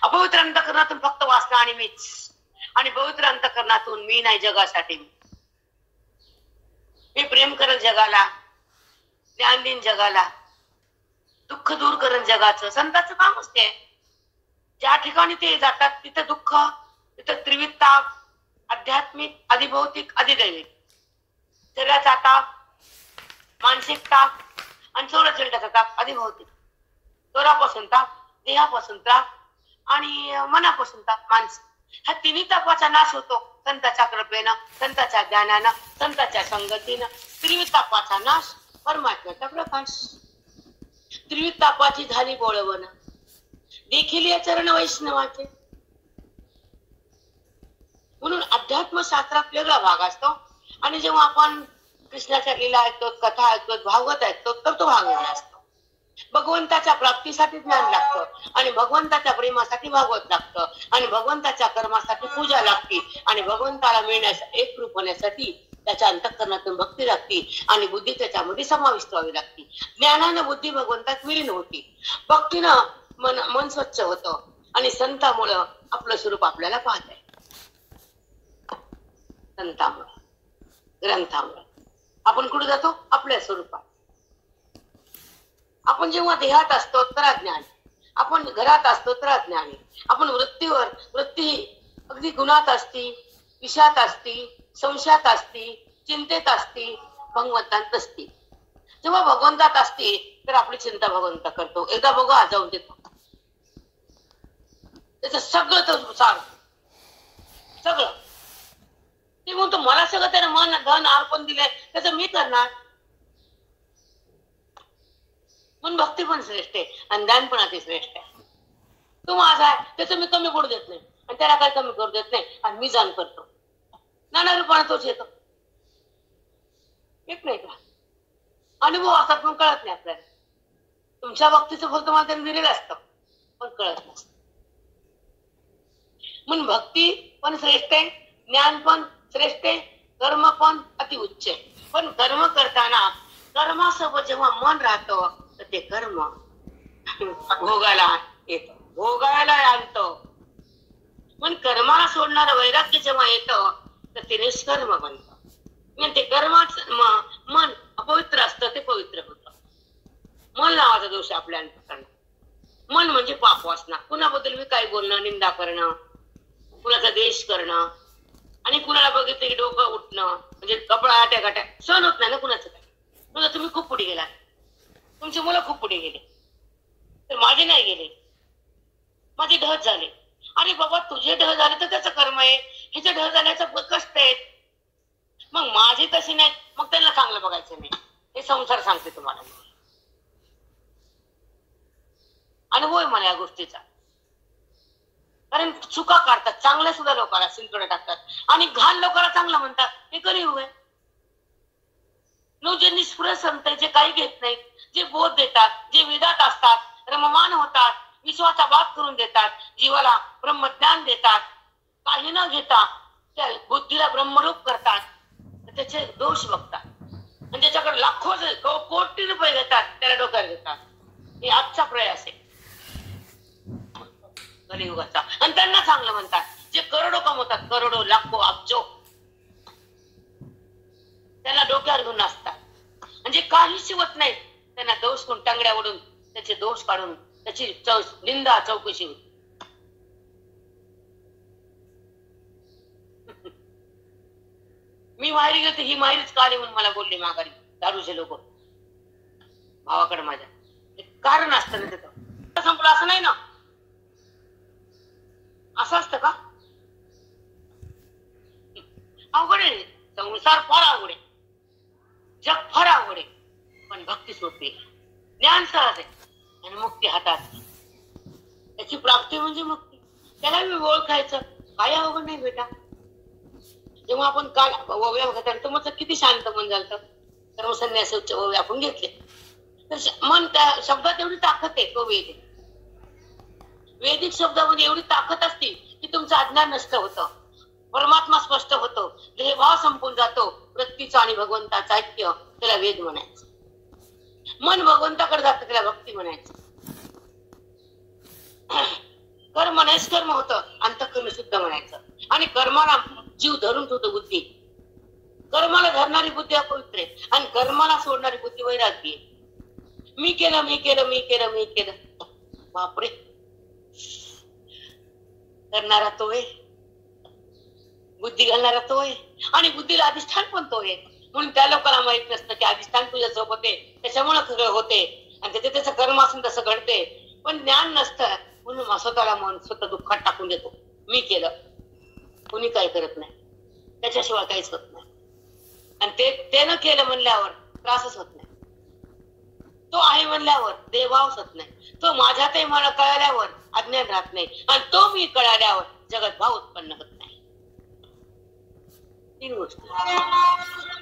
अपवित्र अंतःकरणातून फक्त वासना आणि मीच, आणि पवित्र अंतःकरणातून मी नाही, जगासाठी मी प्रेम करेल जगाला, ज्ञान देईन जगाला, दुःख दूर करेल जगाचं. संतांचं कामच ते. ज्या ठिकाणी ते जातात तिथं दुःख, तिथं त्रिविध ताप, आध्यात्मिक, अधिभौतिक, अधिदैविक, शरीराचा ताप, मानसिक ताप आणि चोरचिलटाचा ताप, अधिभौतिक. चोरापासून ताप, देहापासून ताप आणि मनापासून ताप, मानसिक. ह्या 3 तापाचा नाश होतो संतांच्या कृपेनं, संतांच्या ज्ञानानं, संतांच्या संगतीनं. त्रिविध तापाचा नाश, परमात्म्याचा प्रकाश. त्रिविध तापाची झाली बोळवण, देखील या चरण वैष्णवाचे. म्हणून अध्यात्म शास्त्रात वेगळा भाग असतो आणि जेव्हा आपण कृष्णाच्या लीला ऐकतो, कथा ऐकतो, भागवत ऐकतो, तर तो भाग वेगळा असतो. भगवंताच्या प्राप्तीसाठी ज्ञान लागतं आणि भगवंताच्या प्रेमासाठी भागवत लागतं आणि भगवंताच्या कर्मासाठी पूजा लागते आणि भगवंताला मिळण्यासाठी, एकरूप होण्यासाठी त्याच्या अंतःकरणातून भक्ती लागती आणि बुद्धी त्याच्यामध्ये समाविष्ट व्हावी लागती. ज्ञानानं बुद्धी भगवंतात विलीन होती, भक्तीनं मन स्वच्छ होतं आणि संतामुळं आपलं स्वरूप आपल्याला पाहत आहे. संतामुळं, ग्रंथामुळं आपण कुठे जातो? आपल्या स्वरूपात. आपण जेव्हा देहात असतो तर अज्ञान, आपण घरात असतो तर अज्ञान, आपण वृत्ती अगदी गुणात असती, विषात असती, संशयात असती, चिंतेत असती, भगवंतात असती. जेव्हा भगवंतात असते तर आपली चिंता भगवंत करतो. एकदा बघा जाऊन देतो त्याचं सगळं तो सांग, सगळं ते म्हणतो मला सगळं त्याने मन धन अर्पण दिलंय त्याचं मी करणार. म्हणून भक्ती पण श्रेष्ठ आहे आणि ज्ञान पण अति श्रेष्ठ आहे. तो माझा आहे त्याचं मी कमी करू देत नाही आणि त्याला काही कमी करू देत नाही आणि मी जाण करतो. नाना रूपाने तोच येतो, येत नाही का? अनुभव असतात पण कळत नाही आपल्याला. तुमच्या भक्तीचं फल तुम्हाला त्यांनी दिलेलं असतं पण कळत नसतं. म्हणून भक्ती पण श्रेष्ठ आहे, ज्ञान पण श्रेष्ठ आहे, कर्म पण अतिउच्च आहे. पण कर्म करताना कर्मासोबत जेव्हा मन राहतं तर ते कर्म भोगायला येतं, भोगायला आणतं. पण कर्माला सोडणारं वैराग्य जेव्हा येतं तर ते निष्कर्म बनतं. म्हणजे ते कर्माच मन अपवित्र असतं ते पवित्र होतं. मन नावाचा दोष आपल्या अंतःकरणात. मन म्हणजे पाप वासना, कुणाबद्दल मी काय बोलणं, निंदा करणं, कुणाचा द्वेष करणं आणि कुणाला बघितलं की डोकं उठणं, म्हणजे कपडा आट्या गाट्या सहन होत नाही ना कुणाचं काय. तुझं तुम्ही खूप पुढे गेला, तुमची मुलं खूप पुढे गेले तर माझे नाही गेले, माझे ढळ झाले. अरे बाबा तुझे ढळ झाले तर त्याचं कर्म आहे, ह्याचे ढळ झाल्याचं कष्ट आहे. मग माझे तसे नाही, मग त्यांना चांगलं बघायचं नाही. हे संसार सांगते तुम्हाला, अनुभव आहे मला या गोष्टीचा. कारण चुका काढतात, चांगल्या सुद्धा लोकांना सिंचडे टाकतात आणि घाण लोकांना चांगलं म्हणतात. हे कधी उभे नो, जे निष्फळ संत जे काही घेत नाहीत, जे बोध देतात, जे वेदात असतात, रममान होतात, विश्वाचा बात करून देतात, जीवाला ब्रह्मज्ञान देतात, काही न घेता त्या बुद्धीला ब्रह्मरूप करतात, त्याचे दोष बघतात आणि त्याच्याकडे लाखो कोटी रुपये घेतात, त्याला डोक्यावर घेतात. हे आजचा प्रयास आहे कलियुगाचा. आणि त्यांना चांगलं म्हणतात जे करोडो कमवतात, करोडो लाखो अब्जो, त्यांना डोक्यावर घेऊन असतात. म्हणजे काही शिवत नाही त्यांना दोष करून टांगड्या ओढून त्याचे दोष काढून त्याची निंदा चौकशी होती. मी माहेरी गेले ही माहेरीच काली म्हणून मला बोलले माघारी दारूचे लोक भावाकडे माझ्या. कारण असतं ना तिथं, संपलं असं नाही ना. असं असतं का? अवघड आहे संसार, फार अवघड आहे, जग फार अवघड आहे. पण भक्ती सोपी, ज्ञान सहज आहे आणि मुक्ती हातात. त्याची प्राप्ती म्हणजे मुक्ती. त्याला मी ओळखायचं काय अवघड नाही बेटा. जेव्हा आपण काल वव्या बघतात मग किती शांत मन झालं, सर्व संन्यासाचे वव्य आपण घेतले तर मन त्या शब्दात एवढी ताकद आहे. तो वेद आहे, वैदिक शब्दामध्ये एवढी ताकद असते की तुमचं अज्ञान नष्ट होतं, परमात्मा स्पष्ट होतो, देहभाव संपून जातो, वृत्तीचा आणि भगवंताचा ऐक्य, त्याला वेद म्हणायचं. मन भगवंताकडे जातं, त्याला भक्ती म्हणायचं. कर्म नैष्कर्म होतं, अंतःकर्म शुद्ध म्हणायचं. आणि कर्माला जीव धरून ठेवतो बुद्धी. कर्माला धरणारी बुद्धी अपवित्र आहे आणि कर्माला सोडणारी बुद्धी वैराग्य आहे. मी केलं मी केलं मी केलं मी केलं, बापरे. करणारा तो आहे, बुद्धी घालणारा तो आहे आणि बुद्धीला अधिष्ठान पण तो आहे. म्हणून त्या लोकांना माहित नसतं की अधिष्ठान तुझ्या सोबत आहे, त्याच्यामुळे खरं होते आणि त्याचं कर्म असून तसं घडते. पण ज्ञान नसतं म्हणून स्वतःला मन स्वतः दुःखात टाकून देतो. मी केलं, कुणी काही करत नाही, त्याच्याशिवाय काहीच होत नाही. आणि ते न केलं म्हणल्यावर त्रासच होत नाही. तो आहे म्हणल्यावर देवभावच होत नाही. तो माझ्यातही मला कळल्यावर अज्ञान राहत नाही आणि तो मी कळाल्यावर जगत भाव उत्पन्न होत नाही. तीन गोष्टी.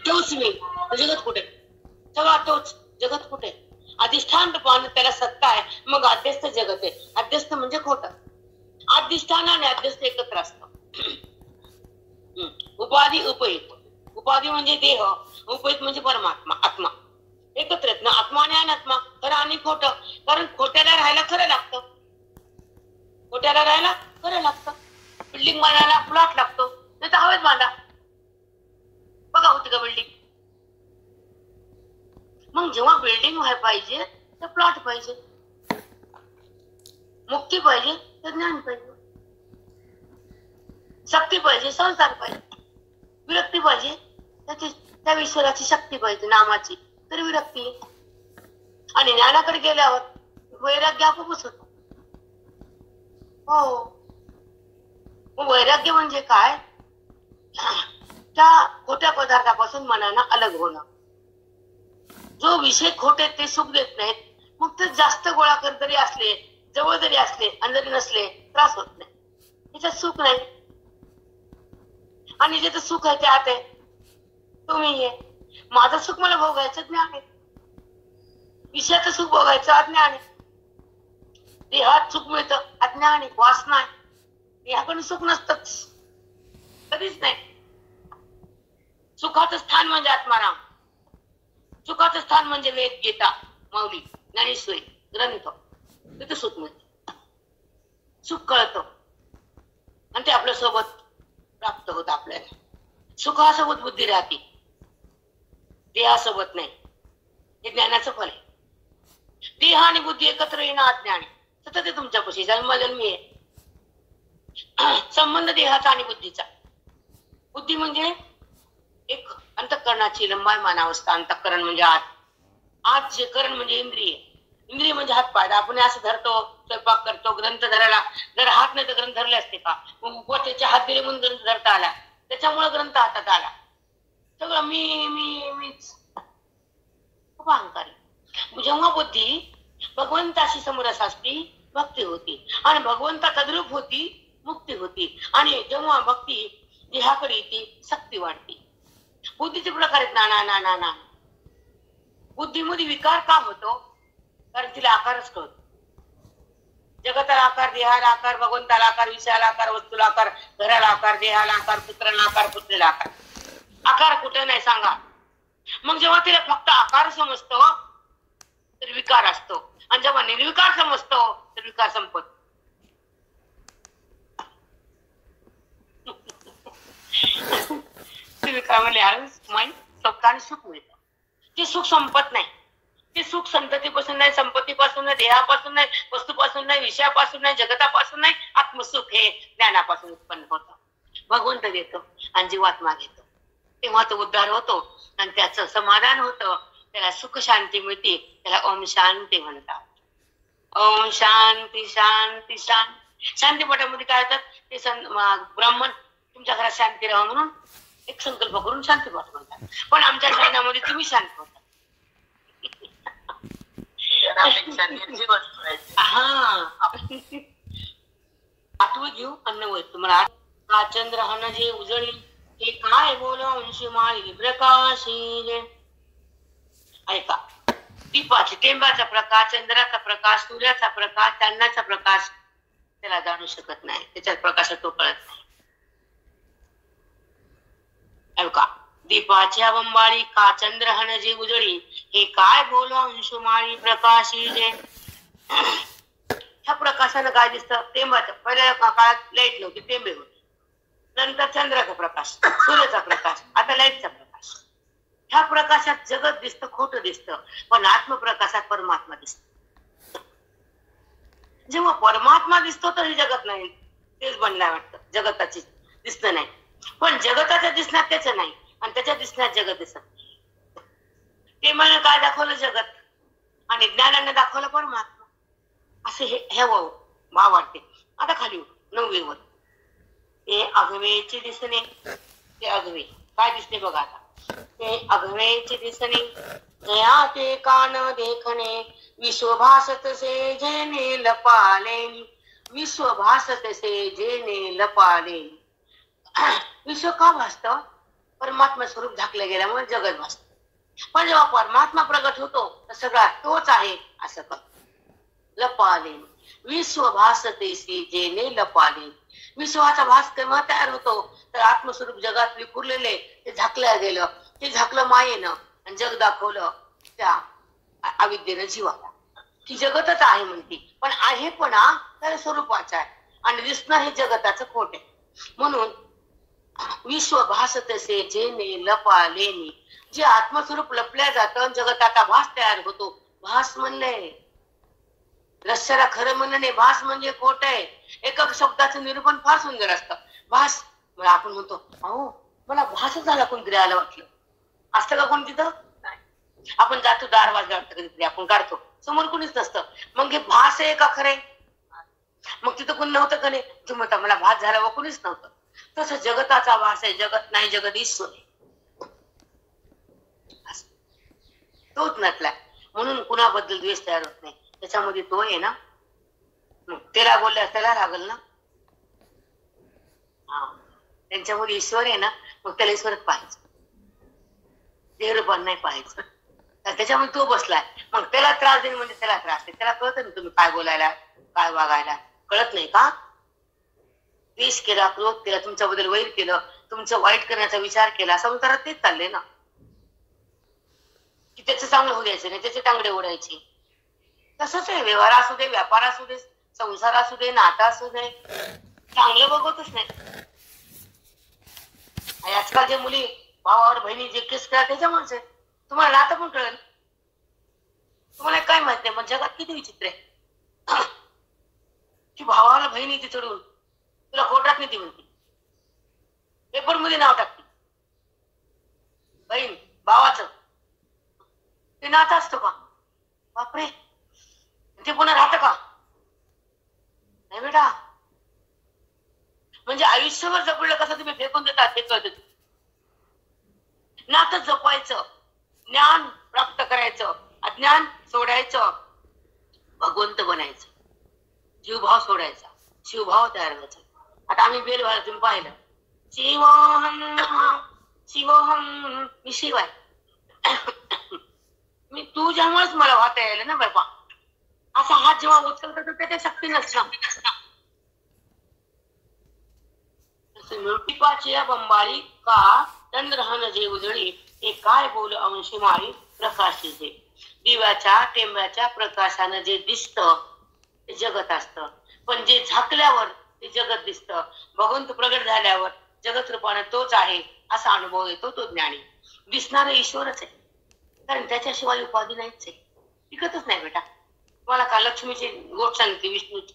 तोच मी, जगत कुठे? सगळा तोच, जगत कुठे? अधिष्ठान रूपाने त्याला सत्ता आहे, मग अध्यस्त जगत आहे. अध्यस्त म्हणजे खोटं. अधिष्ठान आणि अध्यस्त एकत्र असतं. उपाधी उपयुक्त, उपाधी म्हणजे देह, उपहित म्हणजे परमात्मा, आत्मा. एकत्र आहेत ना आत्मा आणि अनात्मा, खरं आणि खोटं. कारण खोट्याला राहायला खरं लागतं, खोट्याला राहायला खरं लागतं. बिल्डिंग बांधायला प्लॉट लागतो, नाही तर हवेत बांधा. बघा होती का बिल्डिंग? मग जेव्हा बिल्डिंग व्हायला पाहिजे तर प्लॉट पाहिजे, मुक्ती पाहिजे तर ज्ञान पाहिजे, शक्ती पाहिजे संसार पाहिजे, विरक्ती पाहिजे त्या ईश्वराची शक्ती पाहिजे नामाची, तर विरक्ती. आणि ज्ञानाकडे गेल्यावर वैराग्य आपोआपच होत. हो, वैराग्य म्हणजे काय? त्या खोट्या पदार्थापासून मनानं अलग होणं. जो विषय खोटे ते सुख देत नाहीत, मग ते जास्त गोळा कर जरी असले, जवळ जरी असले आणि जरी नसले त्रास होत नाही, त्याच्यात सुख नाही. आणि ज्याचं सुख आहे ते आत आहे, तुम्ही आहे. माझं सुख मला भोगायचं ज्ञान आहे, विषयाचं सुख भोगायचं अज्ञान आहे. देहात सुख मिळतं अज्ञान आहे, वासना आहे. देहाकडे सुख नसतच, कधीच नाही. सुखाचं स्थान म्हणजे आत्माराम, सुखाचं स्थान म्हणजे वेद, गीता, माऊली, ज्ञानेश्वरी, ग्रंथ. तिथे सुख मिळतं, सुख कळतं आणि ते आपल्या सोबत प्राप्त होत. आपल्याला सुखासोबत बुद्धी राहते, देहासोबत नाही. हे ज्ञानाचं फल आहे. देह आणि बुद्धी एकत्र येणं अज्ञान आहे. सतत ते तुमच्यापाशी जन्मजन्मी आहे संबंध देहाचा आणि बुद्धीचा. बुद्धी म्हणजे एक अंतःकरणाची लंबायमान अवस्था. अंतःकरण म्हणजे आत जे करण म्हणजे इंद्रिय, इंद्रिय म्हणजे हात पाय. आपण असं धरतो, स्वयंपाक करतो, ग्रंथ धरायला जर हात नाही तर ग्रंथ धरले असते का? मग त्याचे हात दिले म्हणून ग्रंथ धरता आला, त्याच्यामुळे ग्रंथ हातात आला. सगळं मी मी मीच, खूप अहंकारी. जेव्हा बुद्धी भगवंताशी समरस असती भक्ती होती, आणि भगवंता तद्रूप होती मुक्ती होती. आणि जेव्हा भक्ती देहाकडे येते शक्ती वाढते. बुद्धीचे प्रकार आहेत नाना नाना ना. बुद्धीमध्ये विकार का होतो? कारण तिला आकारच कळतो. जगताला आकार, देहाला आकार, भगवंताला आकार, विषयाला आकार, वस्तूला आकार, घराला आकार, देहाला आकार, पुत्राला आकार, पुत्रीला आकार. आकार कुठे नाही सांगा. मग जेव्हा तिला फक्त आकार समजतो तर विकार असतो, आणि जेव्हा निर्विकार समजतो तर विकार संपत. विकार म्हणजे सुख मिळतं. ते सुख संपत नाही. ते सुख संततीपासून नाही, संपत्तीपासून नाही, देहापासून नाही, वस्तूपासून नाही, विषयापासून नाही, जगतापासून नाही. आत्मसुख हे ज्ञानापासून उत्पन्न होतं. भगवंत देतो आणि जीवात्मा घेतो, तेव्हा तो उद्धार होतो आणि त्याचं समाधान होतं. त्याला सुख शांती मिळते. त्याला ओम शांती म्हणतात. ओम शांती शांती शांती. शांतीपाठामध्ये काय होतात ते ब्राह्मण तुमच्या घरात शांती राहा म्हणून एक संकल्प करून शांतीपाठ म्हणतात. पण आमच्या शाळेमध्ये तुम्ही शांत होता. आठवत घेऊ अन्न तुम्हाला. चंद्र हन जे उजळी हे काय बोला अंशी माळी प्रकाशी. ऐका, दीपाचे टेंबाचा प्रकाश, चंद्राचा प्रकाश, सूर्याचा प्रकाश, चांदण्याचा प्रकाश त्याला जाणू शकत नाही. त्याच्यात प्रकाशात तो कळत नाही. ऐका, दीपाच्या बंबाळी का चंद्रहन जे उजळी हे काय बोला अंशुमाळी प्रकाशी जे. ह्या प्रकाशानं काय दिसतं? टेंबाचं. पहिल्या काळात लाईट नव्हती, टेंबे होते. नंतर चंद्राचा प्रकाश, सूर्याचा प्रकाश, आता लाईटचा प्रकाश. ह्या प्रकाशात जगत दिसतं, खोटं दिसतं, पण आत्मप्रकाशात परमात्मा दिसत. जेव्हा परमात्मा दिसतो तर हे जगत नाही, तेच बनलाय वाटतं. जगताची दिसणं नाही, पण जगताच्या दिसण्यात त्याचं नाही, आणि त्याच्या दिसण्यात जगत दिसत. ते मला काय दाखवलं? जगत. आणि ज्ञानाने दाखवलं परमात्मा. असे हे भाव वाटते. आता खाली 9वी वर ते अगवेचे दिसणे. ते अगवे काय दिसते बघा आता. ते अगवेचे दिसणे जया ते कान देखणे विश्वभासत से जेने लपाले. विश्वभासत से जेने लपाले. विश्व का भासत? परमात्मा स्वरूप झाकलं गेल्यामुळे जगत भासत. पण जेव्हा परमात्मा प्रगट होतो तर सगळा तोच आहे असं कर. लपाले विश्व भासते से जेने लपाले. विश्वाचा भास केव्हा तयार होतो तर आत्मस्वरूप जगात विखुरलेले ते झाकल्या गेलं, ते झाकलं मायेनं आणि जग दाखवलं त्या अविद्येनं जीवाला की जगतच आहे म्हणती, पण आहे पण त्या स्वरूपाचा आहे आणि दिसणं हे जगताचं खोट आहे. म्हणून विश्व भास तसे जेने लपा लेनी, जे आत्मस्वरूप लपल्या जातं जगताचा भास तयार होतो. भास म्हणले रस्त्याला खरं म्हणणं नाही, भास म्हणजे खोट आहे. एकक शब्दाचं निरूपण फार सुंदर असतं. भास मला आपण म्हणतो अहो मला भास झाला कोणतरी आलं वाटलं, असतं का कोण तिथं? आपण जातो दार वाजला वाटतं कधीतरी आपण काढतो समोर कोणीच नसतं, मग हे भास आहे का खरे? मग तिथं कोणी नव्हतं का नाही? तुम्ही म्हणता मला भास झाला व कोणीच नव्हतं. तसं जगताचा भास आहे, जगत नाही, जगत ईश्वर आहे. तोच नटला म्हणून कुणाबद्दल द्वेष तयार होत नाही, त्याच्यामध्ये तो आहे ना. मग त्याला बोलल्या त्याला लागल ना, त्यांच्यामध्ये ईश्वर आहे ना, मग त्याला ईश्वरच पाहायचं, देहरूपान नाही पाहायचं. त्याच्यामध्ये तो बसलाय, मग त्याला त्रास देणे म्हणजे त्याला त्रास आहे. त्याला कळत नाही तुम्ही काय बोलायला काय वागायला, कळत नाही का? द्वेष केला, क्रोध केला, तुमच्याबद्दल वैर केलं, तुमचं वाईट करण्याचा विचार केला, संसारात तेच चाललंय ना की त्याचं चांगलं होऊ द्यायचं नाही, त्याचे टांगडे ओढायचे. तसंच आहे, व्यवहार असू दे, व्यापार असू दे, संसार असू दे, नातं असू दे, चांगलं बघतच नाही. आजकाल जे मुली भावावर बहिणी जे केस करा त्याच्यामुळेच आहे. तुम्हाला नातं पण कळेल, तुम्हाला काय माहित नाही, पण जगात किती विचित्र आहे की भावाला बहिणी ती चढून तुला कोर्टात नाही ती म्हणते, पेपर मध्ये नाव टाकते बहीण भावाचं. ते नातं असतं का? बापरे, ते पुन्हा राहतं का? नाही बेटा. म्हणजे आयुष्यभर जपलं कसं तुम्ही फेकून देतात हे कळत. नातं जपायचं, ज्ञान प्राप्त करायचं, अज्ञान सोडायचं, भगवंत बनायचं, जीवभाव सोडायचा, शिवभाव तयार व्हायचा. आता आम्ही बेल व्हायला तुम्ही पाहिलं, शिवोहम शिवोहम, मी शिव आहे. मी तुझ्यामुळेच मला वाहता यायला ना बाबा. असा हात जेव्हा उचलतो तर त्याच्या शक्ती नसणार. टिपाची बंबाळी का चंद्रहन जे उजळी, ते काय बोल अंशी मारी प्रकाशिते. दिव्याच्या टेंब्याच्या प्रकाशानं जे दिसतं ते जगत असतं, पण जे झाकल्यावर ते जगत दिसतं. भगवंत प्रगट झाल्यावर जगत रूपाने तोच आहे असा अनुभव येतो, तो ज्ञानी. दिसणारं ईश्वरच आहे, कारण त्याच्याशिवाय उपाधी नाहीच आहे, टिकतच नाही बेटा. मला का लक्ष्मीची गोष्ट सांगितली विष्णूची,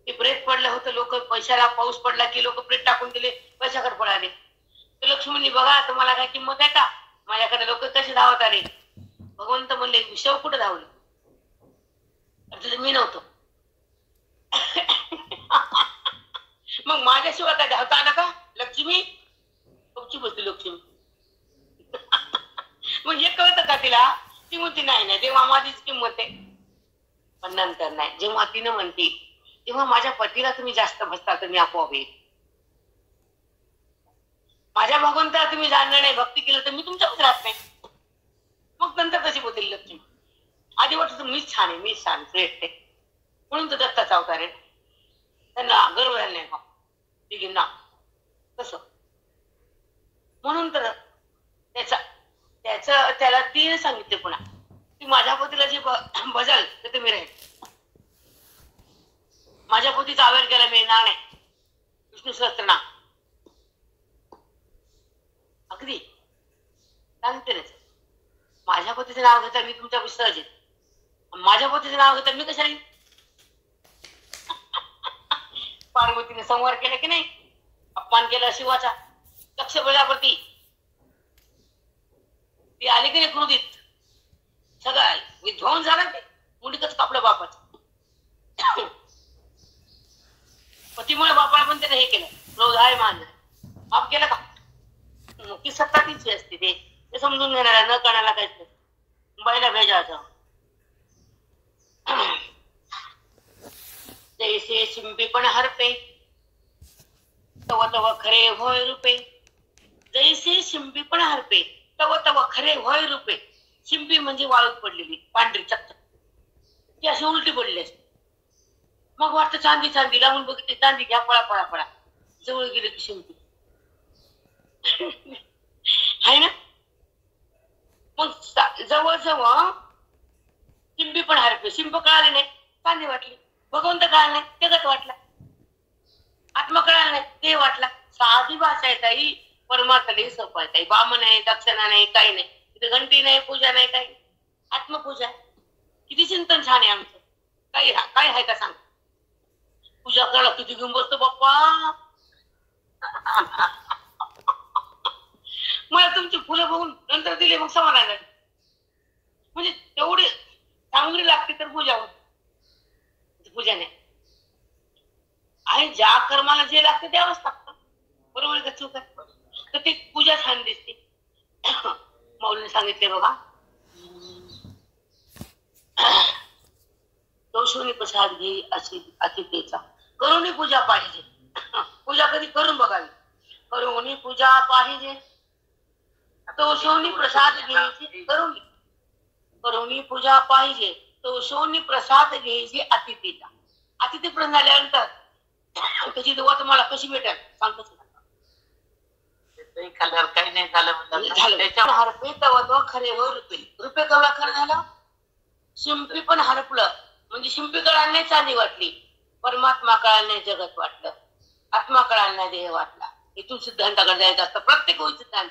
की प्रेत पडलं होतं, लोक पैशाला पाऊस पडला की लोक प्रेत टाकून दिले, पैशाकडे पळाले. तर लक्ष्मींनी बघा तुम्हाला काय किंमत आहे का, माझ्याकडे लोक कसे धावत आले. भगवंत म्हणले विषव कुठे धावले, मी नव्हतो. मग माझ्याशिवाय काय धावता आलं का? लक्ष्मी तुमची बसली लक्ष्मी. मग हे कळतं का तिला? ती म्हणते नाही नाही तेव्हा माझीच किंमत आहे, पण नंतर नाही. जेव्हा तिनं म्हणते तेव्हा माझ्या पतीला तुम्ही जास्त बसता तर मी आपोआप येईल. माझ्या भगवंताला तुम्ही जाणलं नाही, भक्ती केलं तर मी तुमच्याकडे राहत नाही. मग नंतर कशी बोलतील लक्ष्मी? आधी वाटत मीच छान आहे, मीच छान श्रेष्ठ आहे, म्हणून तर दत्ताचा अवतार आहे. त्यांना गर्व झाला नाही का तिघींना तसं. म्हणून तर त्याला तीन सांगितले पुन्हा की माझ्या पतीला जे बजाल तर तुम्ही राहील. माझ्या पतीचा आवेर केला मिळणार नाही. विष्णू सहस्त्रनाम अगदी सांगते ना, माझ्या पतीचं नाव घेता मी तुमच्या विसर्जित, माझ्या पतीचं नाव घेता मी कशाला. पार्वतीने संवार केला की नाही, अपमान केला शिवाचा, दक्ष प्रजापती ती आली की नाही क्रोधित, सगळं विध्वंस झाला, ते मुंडीकच कापलं बापाचं. पतीमुळे बापाला पण त्याने हे केलं, क्रोध आहे मान पाप केलं का. ती सत्ता तिची असते, ते समजून घेणारा न करण्याला काहीच नाही. बाईला भेजायचं. जैसे शिंपी पण हरपे तव तव खरे होय रूपे. जैसे शिंपी पण हरपे तव तव खरे होय रूपे. शिंपी म्हणजे वाळूत पडलेली पांढरी चकचक, ती अशी उलटी पडली असते. मग वाटतं चांदी चांदी, लावून बघितली चांदी, घ्या पळा पळा पळा, जवळ गेले की शिंपी आहे ना. मग जवळ जवळ शिंपी पण हरपली, शिंप कळाले नाही, चांदी वाटली. भगवंत कळाला नाही, जगत वाटला. आत्मा कळाला नाही, ते वाटला. साधी भाषा आहे ताई, परमार्थाला सोपं आहे ताई. बामण नाही, दक्षिणा नाही, काही नाही, तिथे घंटी नाही, पूजा नाही, काही. आत्मपूजा. किती चिंतन छान आहे आमचं. काही काय आहे का सांग. पूजा करायला किती घेऊन बसतो बाप्पा. मला तुमची फुलं बघून नंतर दिले मग समाधान झालं. म्हणजे तेवढी चांगली लागते तर पूजा होती. पूजा नाही. आणि ज्या कर्माला जे लागते द्यावंच लागतं. बरोबर का चूक आहे. तर ती पूजा छान दिसते. मौलीने सांगितले बघा, तोषोनी प्रसाद घे अशी अतिथेचा. करुणी पूजा पाहिजे. पूजा कधी करून बघावी. करुणी पूजा पाहिजे, तोषोनी प्रसाद घ्यायची. करुणी पूजा पाहिजे, तोषोनी प्रसाद घ्यायची अतिथीचा. अतिथी प्रश्न झाल्यानंतर त्याची दुवा तुम्हाला कशी भेटेल सांगतो. खाल्ल्यावर काही नाही झालं. त्याच्या हरपे तव खरे हो रुपये. रुपये कवळा खरं झाला. शिंपी पण हरपलं. म्हणजे शिंपी कळाला नाही, चांदी वाटली. परमात्मा कळाला नाही, जगत वाटलं. आत्मा कळाला नाही, देह वाटला. इथून सिद्धांताकडे जायचं असतं. प्रत्येक ओवी सिद्धांत.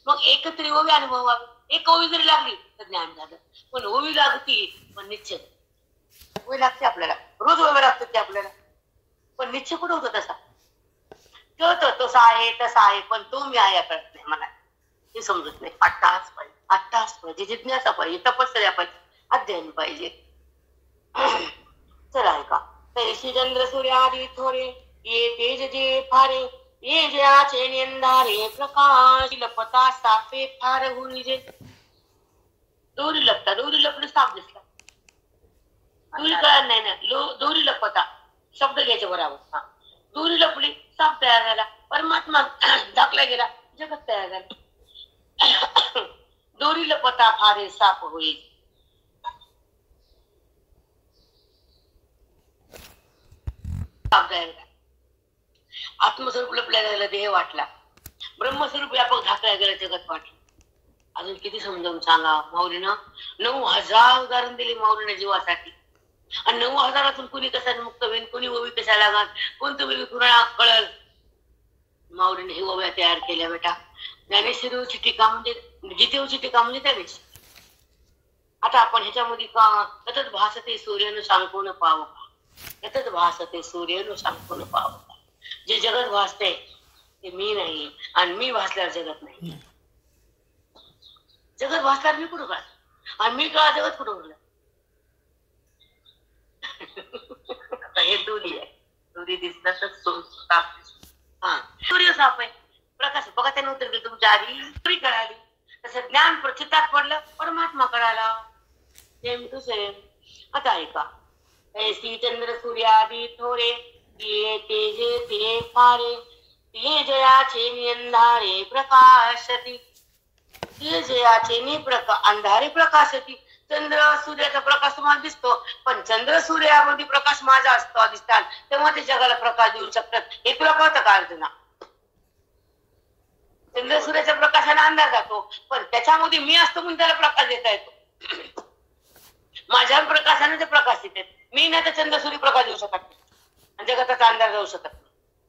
मग एकत्र ओवी अनुभवावी. एक ओवी जरी लागली तर ज्ञान झालं. पण ओवी लागती पण निश्चय. ओवी लागते आपल्याला, रोज ओवी लागते ते आपल्याला. पण निश्चय कुठं होतो तसा. कळतो तसा आहे तसा आहे, पण तो मी आहे कळत नाही मला. हे समजत नाही. अट्टाहास पाहिजे, अट्टाहास पाहिजे, जिज्ञासा पाहिजे, तपश्चर्या पाहिजे, अध्ययन पाहिजे. चला ऐका. तैशी चंद्र सूर्यादी थोरे, ये तेज जे फारे, ये जयाचे नेंदारे प्रकाश लपता साफे फार हुनिजे. दोरी लपता, दोरी लपणे साप दिसला. दोरी कळत नाही ना. दोरी लपता शब्द घ्यायचे बरोबर. दोरी लपली, साप तयार झाला. परमात्मा झाकला गेला, जगत तयार झालं. दोरी लपता फारे साप होईल. आत्मस्वरूप लपल्या गेला, देह वाटला. ब्रह्मस्वरूप व्यापक झाकला गेला, जगत वाटलं. अजून किती समजावून सांगा. माऊलीनं 9,000 उदाहरण दिली माऊलीनं जीवासाठी. आणि 9,000तून कुणी कसा मुक्त होईल, कुणी ओवी कशा लागल, कोणतं ओवी कुणाला कळल. माऊलीने ही ओव्या तयार केल्या बेटा. ज्ञानेश्वरीची टीका म्हणजे जितेवची टीका म्हणजे त्यावेळेस. आता आपण ह्याच्यामध्ये ततच भासते सूर्यनं सांगून पाव. ततच भासते सूर्यनं सांगून पाव. जे जगत भासते ते मी नाही, आणि मी भासल्यावर जगत नाही. जगत भासल्यावर मी कुठं कळत, आणि मी कळा जगत कुठं उरलं. हे दोरी आहे. दोरी दिसलं तर हा सूर्य साप आहे. प्रकाश बघा त्याने उत्तर दिलं तुमच्या आधी. सूर्य कळाली. तसं ज्ञान प्रचितात पडलं, परमात्मा कळाला. Same to same. आता ऐका. ऐसी चंद्र सूर्यादी थोरे, ये तेजे ते फारे, ते जयाचे निंधारे प्रकाशती. ते जयाचे अंधारे प्रकाशती. चंद्र सूर्याचा प्रकाश तुम्हाला दिसतो, पण चंद्र सूर्यामध्ये प्रकाश माझा असतो अधिष्ठान, तेव्हा ते जगाला प्रकाश देऊ शकतात. हे तुला कळतं का अर्जुना. चंद्र सूर्याच्या प्रकाशाने अंधार जातो, पण त्याच्यामध्ये मी असतो म्हणून त्याला प्रकाश देता येतो. माझ्या प्रकाशाने ते प्रकाश देतात. मी नाही तर चंद्र सूर्य प्रकाश देऊ शकत नाही, आणि जगाचा अंधार जाऊ शकत नाही.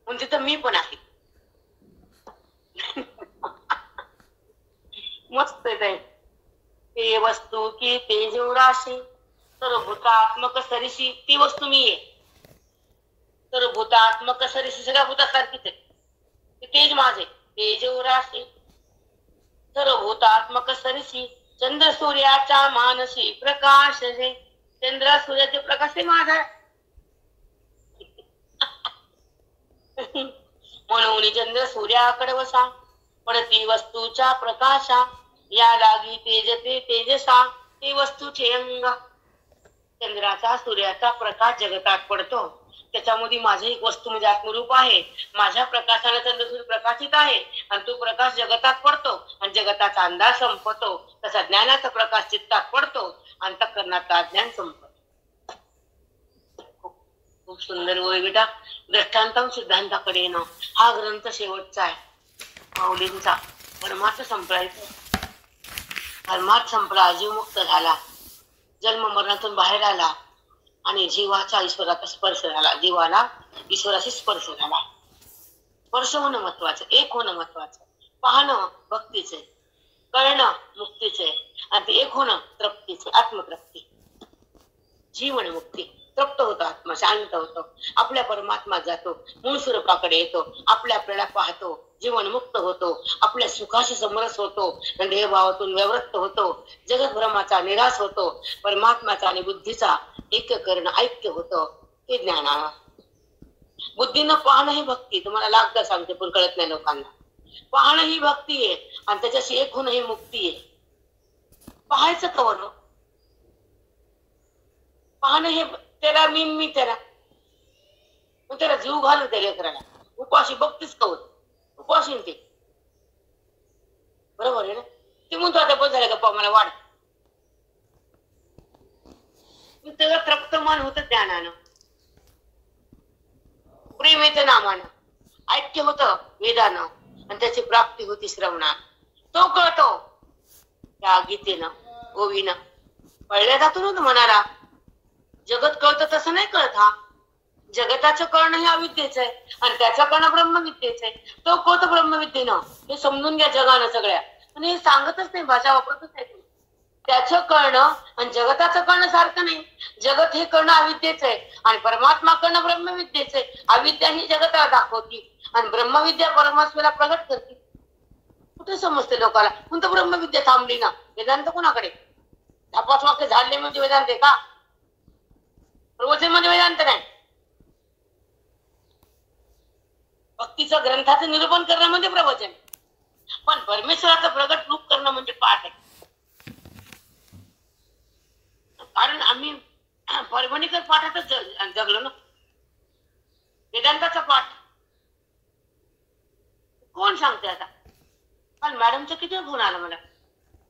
म्हणून तिथं मी पण आहे. मस्त आहे. ते वस्तू की तेजो राशी, सर्वभूतात्मक सरिशी. ती वस्तू मी आहे. सर्वभूतात्मक सरिशी, सगळ्या भूतासारखीच आहे. ते तेज माझे. तेजो राशी सर्वभूतात्मक सरिशी, चंद्र सूर्याच्या मानसी प्रकाश जे. चंद्र सूर्याचे प्रकाश ते माझा. म्हणून चंद्र सूर्याकडे वसा, पडती वस्तूच्या प्रकाशा. या लागी तेजते तेजसा, ते वस्तूचे अंग. चंद्राचा सूर्याचा प्रकाश जगतात पडतो, त्याच्यामध्ये माझे एक वस्तू म्हणजे आत्मरूप आहे. माझ्या प्रकाशाने चंद्र सूर्य प्रकाशित आहे, आणि तो प्रकाश जगतात पडतो, आणि जगताचा अंधार संपतो. तसा ज्ञानाचा प्रकाश चित्तात पडतो, अंतःकरणाचा ज्ञान संपतो. खूप सुंदर ओळी बेटा. दृष्टांतम सिद्धांताकडे येणं हा ग्रंथ शेवटचा आहे माऊलींचा. परमार्थ संपलायचा, परमार्थ संपला, जीव मुक्त झाला, जन्म मरणातून बाहेर आला आणि जीवाचा ईश्वराचा स्पर्श झाला, जीवाला ईश्वराशी स्पर्श झाला. स्पर्श होणं महत्वाचं, एक होणं महत्वाचं, पाहणं भक्तीचे, कळणं मुक्तीचे आणि ते एक होणं तृप्तीचे, आत्मतृप्ती, जीवन मुक्ती. तृप्त होतो आत्मा, शांत होतो, आपल्या परमात्मा जातो, मूळ स्वरूपाकडे येतो, आपल्याला पाहतो, जीवन मुक्त होतो, आपल्या सुखाशी समरस होतो, देहभावातून व्यवृत्त होतो, जगद्भ्रमाचा निराश होतो, परमात्म्याचा आणि बुद्धीचा एककरण ऐक्य होतं. हे ज्ञान. बुद्धीनं पाहणं ही भक्ती. तुम्हाला लागतं सांगते पण कळत नाही लोकांना. पाहणं ही भक्ती आहे आणि त्याच्याशी एक होणं ही मुक्ती आहे. पाहायचं कवर, पाहणं हे त्याला मी त्याला मग त्याला जीव घालू त्या लेकराला. उपाशी बघतीच कवर, उपाशी ते बरोबर आहे ना. ते म्हणतो आता बस झालं गप्पा मला वाढ. त्याला तृप्तमान होतं ज्ञानानं, प्रेम येतं नामानं, ऐक्य होतं वेदानं आणि त्याची प्राप्ती होती श्रवणात. तो कळतो त्या गीतेनं, ओवीनं. कळल्या जातो ना तो मनाला. जगत कळतं तसं नाही कळत. हा जगताचं कळणं हे अविद्येच आहे आणि त्याचं कळणं ब्रह्मविद्येच आहे. तो कळतो ब्रह्मविद्येनं. हे समजून घ्या जगानं सगळ्या. आणि हे सांगतच नाही, भाषा वापरतच नाही. त्याचं कळणं आणि जगताचं कळणं सारखं नाही. जगत हे कळणं अविद्येच आहे आणि परमात्मा कळणं ब्रह्मविद्येच आहे. अविद्या ही जगताला दाखवती आणि ब्रह्मविद्या परमात्म्याला प्रगट करते. कुठे समजते लोकांना. कोणतं ब्रह्मविद्या थांबली ना. वेदांत कोणाकडे? 5 वाक्य झाडले म्हणजे वेदांत आहे का? प्रवचन म्हणजे वेदांत नाही. भक्तीचं ग्रंथाचं निरूपण करणं म्हणजे प्रवचन, पण परमेश्वराचं प्रगट रूप करणं म्हणजे पाठ आहे. कारण आम्ही परभणीकर पाठातच जगलो ना. वेदांताचा पाठ कोण सांगते आता? काल मॅडमचं किती फोन आला मला.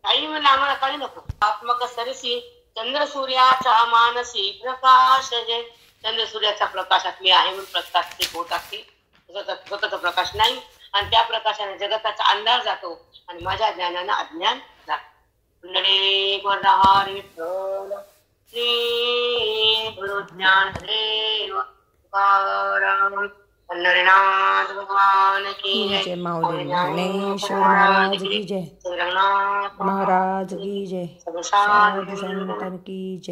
काही म्हणलं आम्हाला काही नको. आत्मक सरसी चंद्र सूर्याचा मानसी प्रकाश जे. चंद्र सूर्याच्या प्रकाशात मी आहे म्हणून प्रकाश होत असते. स्वतःचा प्रकाश नाही आणि त्या प्रकाशाने जगताचा अंधार जातो आणि माझ्या ज्ञानानं अज्ञान जातो. श्री गुरु ज्ञान देव तुकाराम पंढरीनाथ भगवान की जय. माऊली ज्ञानेश्वर महाराज की जय. महाराज की जय. साधु संतन की जय.